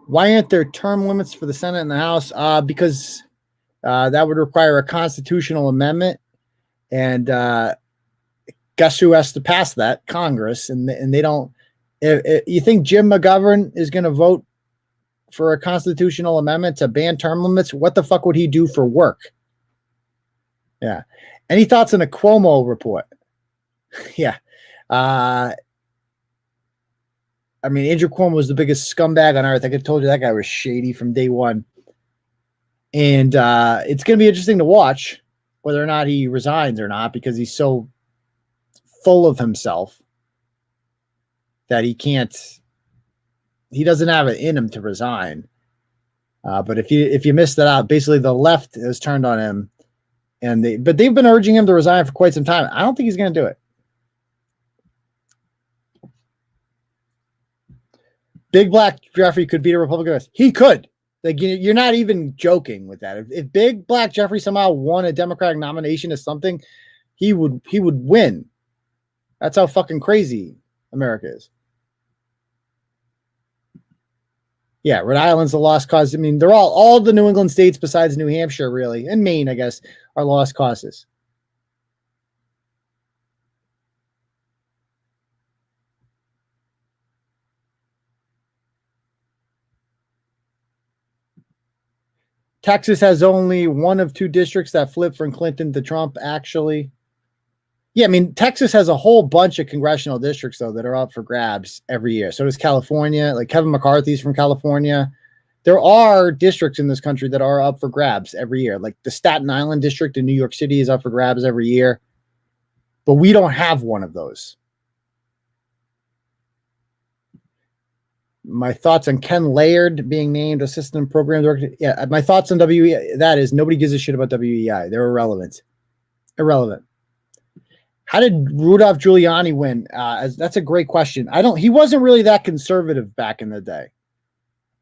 Why aren't there term limits for the Senate and the House? Because that would require a constitutional amendment. And guess who has to pass that? Congress. And they don't. If you think Jim McGovern is going to vote for a constitutional amendment to ban term limits, what the fuck would he do for work? Yeah. Any thoughts on a Cuomo report? Yeah. I mean, Andrew Cuomo was the biggest scumbag on earth. I could have told you that guy was shady from day one. And it's going to be interesting to watch whether or not he resigns or not, because he's so full of himself that he doesn't have it in him to resign. But if you missed that out, basically the left has turned on him, but they've been urging him to resign for quite some time. I don't think he's going to do it. Big Black Jeffrey could beat a Republican. He could. Like, you're not even joking with that. If Big Black Jeffrey somehow won a Democratic nomination as something, he would win. That's how fucking crazy America is. Yeah, Rhode Island's a lost cause. I mean, they're all the New England states besides New Hampshire, really, and Maine, I guess, are lost causes. Texas has only one of two districts that flip from Clinton to Trump, actually. Yeah, I mean, Texas has a whole bunch of congressional districts, though, that are up for grabs every year. So does California. Like, Kevin McCarthy's from California. There are districts in this country that are up for grabs every year. Like the Staten Island district in New York City is up for grabs every year. But we don't have one of those. My thoughts on Ken Laird being named assistant program director. Yeah, my thoughts on WEI, that is, nobody gives a shit about WEI. They're irrelevant. Irrelevant. How did Rudolph Giuliani win? That's a great question. He wasn't really that conservative back in the day.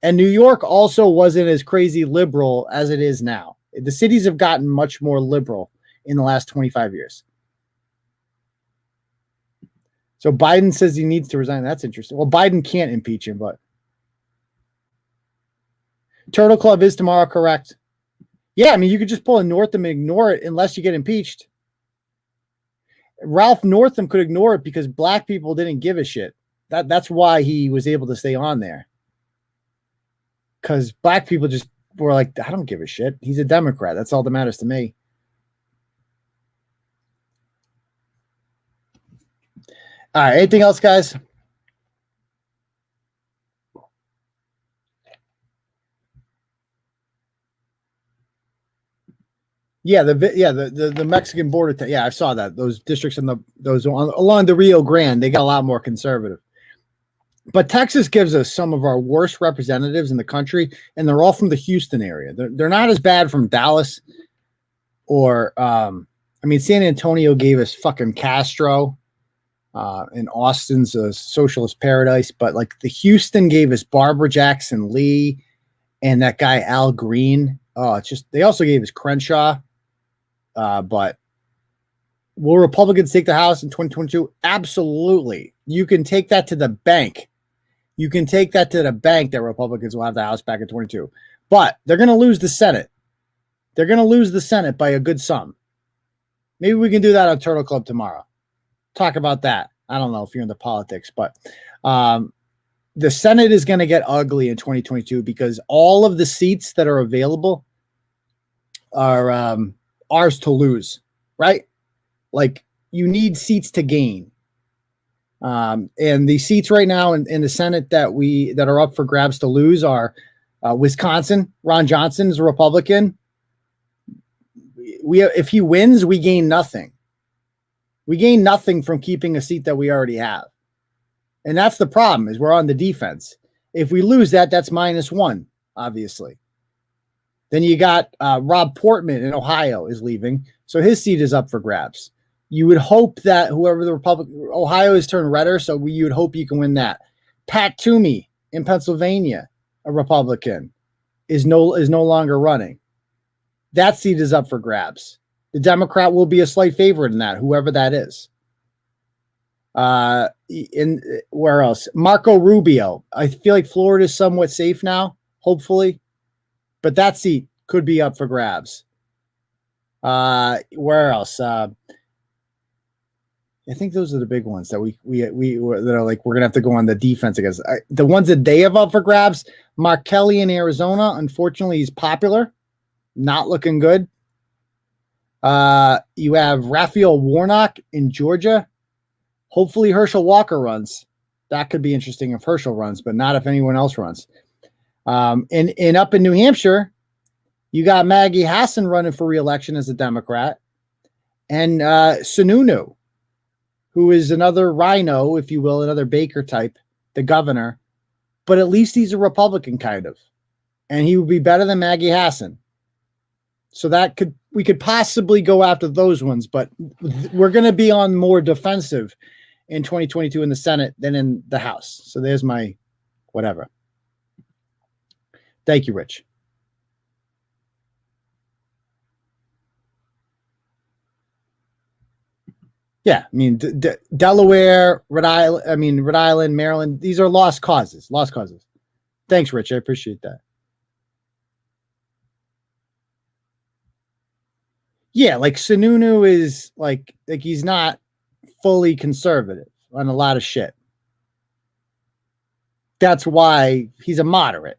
And New York also wasn't as crazy liberal as it is now. The cities have gotten much more liberal in the last 25 years. So Biden says he needs to resign. That's interesting. Well, Biden can't impeach him, but Turtle Club is tomorrow, correct? Yeah, I mean, you could just pull a Northam and ignore it unless you get impeached. Ralph Northam could ignore it because black people didn't give a shit. That's why he was able to stay on there. Because black people just were like, I don't give a shit. He's a Democrat. That's all that matters to me. All right. Anything else, guys? Yeah, the Mexican border. Yeah, I saw that. Those districts and along the Rio Grande, they got a lot more conservative. But Texas gives us some of our worst representatives in the country, and they're all from the Houston area. They're not as bad from Dallas or San Antonio gave us fucking Castro. And Austin's a socialist paradise, but like the Houston gave us Barbara Jackson Lee and that guy Al Green. Oh, it's just, they also gave us Crenshaw. But will Republicans take the House in 2022? Absolutely. You can take that to the bank. You can take that to the bank that Republicans will have the House back in 22. But they're going to lose the Senate. They're going to lose the Senate by a good sum. Maybe we can do that on Turtle Club tomorrow. Talk about that. I don't know if you're into politics, but the Senate is going to get ugly in 2022 because all of the seats that are available are ours to lose, right? Like, you need seats to gain. And the seats right now in the Senate that are up for grabs to lose are Wisconsin. Ron Johnson is a Republican. If he wins, we gain nothing. We gain nothing from keeping a seat that we already have. And that's the problem, is we're on the defense. If we lose that, that's -1, obviously. Then you got Rob Portman in Ohio is leaving, so his seat is up for grabs. You would hope that whoever the Ohio has turned redder, so you would hope you can win that. Pat Toomey in Pennsylvania, a Republican, is no longer running. That seat is up for grabs. The Democrat will be a slight favorite in that, whoever that is. Where else? Marco Rubio. I feel like Florida is somewhat safe now, hopefully, but that seat could be up for grabs. Where else? I think those are the big ones that we that are like, we're gonna have to go on the defense against. The ones that they have up for grabs. Mark Kelly in Arizona. Unfortunately, he's popular, not looking good. You have Raphael Warnock in Georgia. Hopefully Herschel Walker runs. That could be interesting if Herschel runs, but not if anyone else runs. And up in New Hampshire, you got Maggie Hassan running for re-election as a Democrat, and Sununu, who is another rhino, if you will, another Baker type, the governor, but at least he's a Republican, kind of. and he would be better than Maggie Hassan. So we could possibly go after those ones, but we're going to be on more defensive in 2022 in the Senate than in the House. So there's my whatever. Thank you, Rich. Yeah, I mean, Delaware, Rhode Island, Maryland, these are lost causes. Lost causes. Thanks, Rich. I appreciate that. Yeah, like Sununu is like he's not fully conservative on a lot of shit. That's why he's a moderate.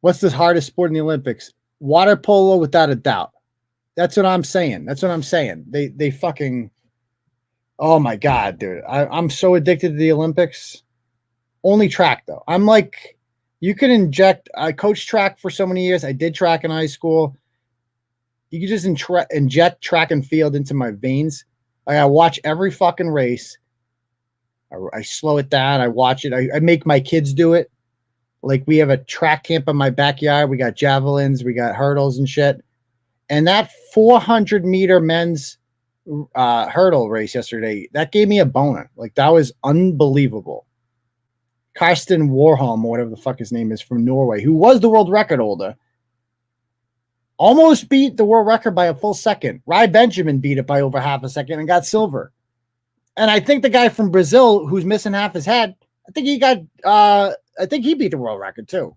What's the hardest sport in the Olympics? Water polo, without a doubt. That's what I'm saying. They fucking, oh my God, dude. I'm so addicted to the Olympics. Only track, though. I'm like, you can inject, I coached track for so many years. I did track in high school. You can just inject track and field into my veins. I watch every fucking race. I slow it down. I watch it. I make my kids do it. Like, we have a track camp in my backyard. We got javelins. We got hurdles and shit. And that 400-meter men's hurdle race yesterday, that gave me a boner. Like, that was unbelievable. Karsten Warholm, or whatever the fuck his name is, from Norway, who was the world record holder, almost beat the world record by a full second. Rai Benjamin beat it by over half a second and got silver. And I think the guy from Brazil, who's missing half his head, I think he beat the world record too.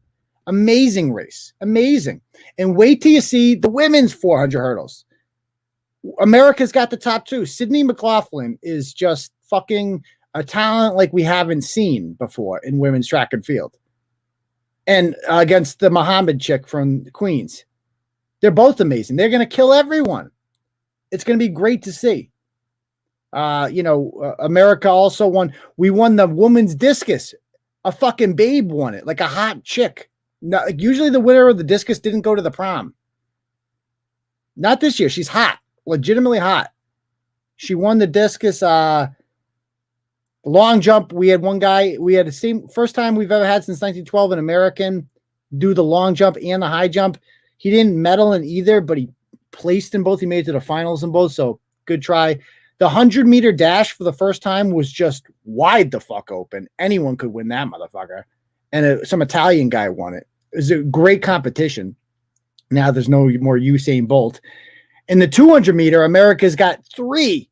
Amazing race. Amazing. And wait till you see the women's 400 hurdles. America's got the top two. Sydney McLaughlin is just fucking a talent like we haven't seen before in women's track and field. And against the Muhammad chick from Queens. They're both amazing. They're going to kill everyone. It's going to be great to see. America also won. We won the women's discus. A fucking babe won it, like a hot chick. Not, usually the winner of the discus didn't go to the prom. Not this year. She's hot, legitimately hot. She won the discus. Long jump. We had one guy. We had the same first time we've ever had since 1912 an American do the long jump and the high jump. He didn't medal in either, but he placed in both. He made it to the finals in both. So good try. The 100-meter dash for the first time was just wide the fuck open. Anyone could win that motherfucker. And some Italian guy won it. It was a great competition. Now there's no more Usain Bolt. In the 200-meter, America's got three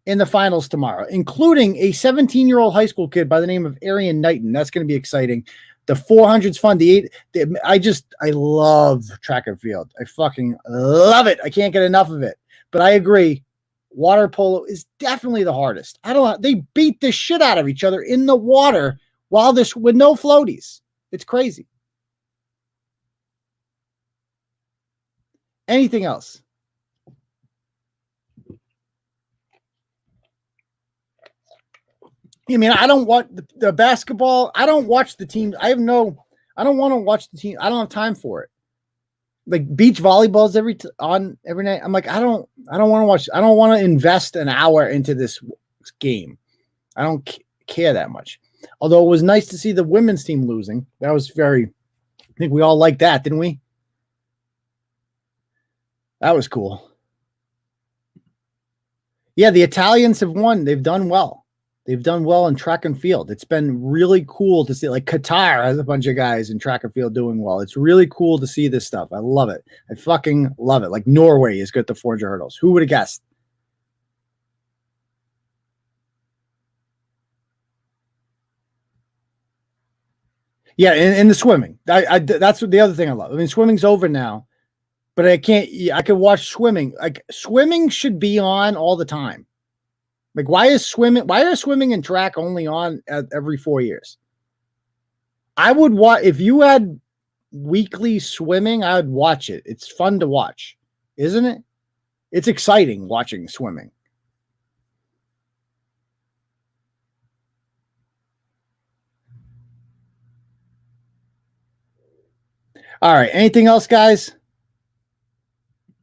in the finals tomorrow, including a 17-year-old high school kid by the name of Arian Knighton. That's going to be exciting. The 400's fun. I love track and field. I fucking love it. I can't get enough of it. But I agree. Water polo is definitely the hardest. They beat the shit out of each other in the water with no floaties. It's crazy. Anything else? I mean, I don't watch the basketball. I don't watch the team. I don't want to watch the team. I don't have time for it. Like beach volleyballs every night. I'm like, I don't want to watch. I don't want to invest an hour into this game. I don't care that much. Although it was nice to see the women's team losing. That was I think we all liked that, didn't we? That was cool. Yeah, the Italians have won. They've done well. They've done well in track and field. It's been really cool to see. Like Qatar has a bunch of guys in track and field doing well. It's really cool to see this stuff. I love it. I fucking love it. Like Norway is good at the 400 hurdles. Who would have guessed? Yeah, in the swimming. That's what the other thing I love. I mean, swimming's over now, but I could watch swimming. Like swimming should be on all the time. Like, why are swimming and track only on every 4 years? I would watch, if you had weekly swimming, I would watch it. It's fun to watch, isn't it? It's exciting watching swimming. All right. Anything else, guys?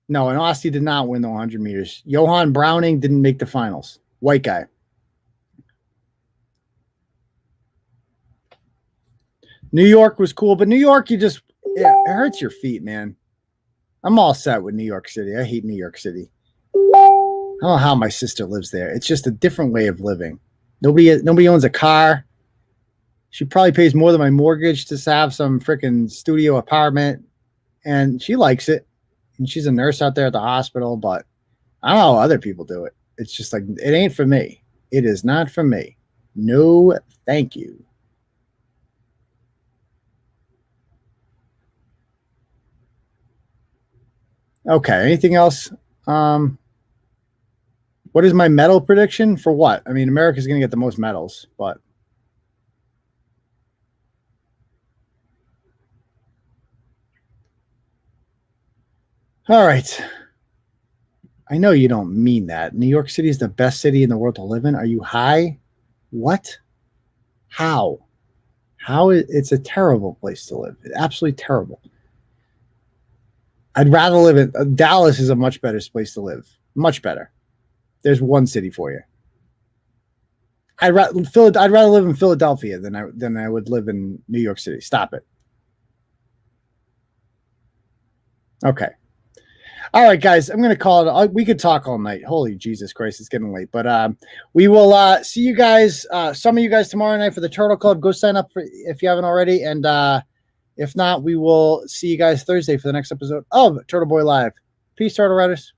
No, and 𝗟𝗏 did not win the 100 meters. Johan Browning didn't make the finals. White guy. New York was cool, but New York, it hurts your feet, man. I'm all set with New York City. I hate New York City. I don't know how my sister lives there. It's just a different way of living. Nobody owns a car. She probably pays more than my mortgage to have some freaking studio apartment, and she likes it. And she's a nurse out there at the hospital, but I don't know how other people do it. It's just like, it ain't for me. It is not for me. No, thank you. Okay, anything else? What is my medal prediction for what? I mean, America's going to get the most medals, but all right. I know you don't mean that. New York City is the best city in the world to live in. Are you high? What? How? It's a terrible place to live. Absolutely terrible. I'd rather live in Dallas is a much better place to live. Much better. There's one city for you. I'd rather live in Philadelphia than I would live in New York City. Stop it. Okay. All right, guys, I'm going to call it. We could talk all night. Holy Jesus Christ, it's getting late. But we will see you guys, some of you guys tomorrow night for the Turtle Club. Go sign up if you haven't already. And if not, we will see you guys Thursday for the next episode of Turtleboy Live. Peace, Turtle Riders.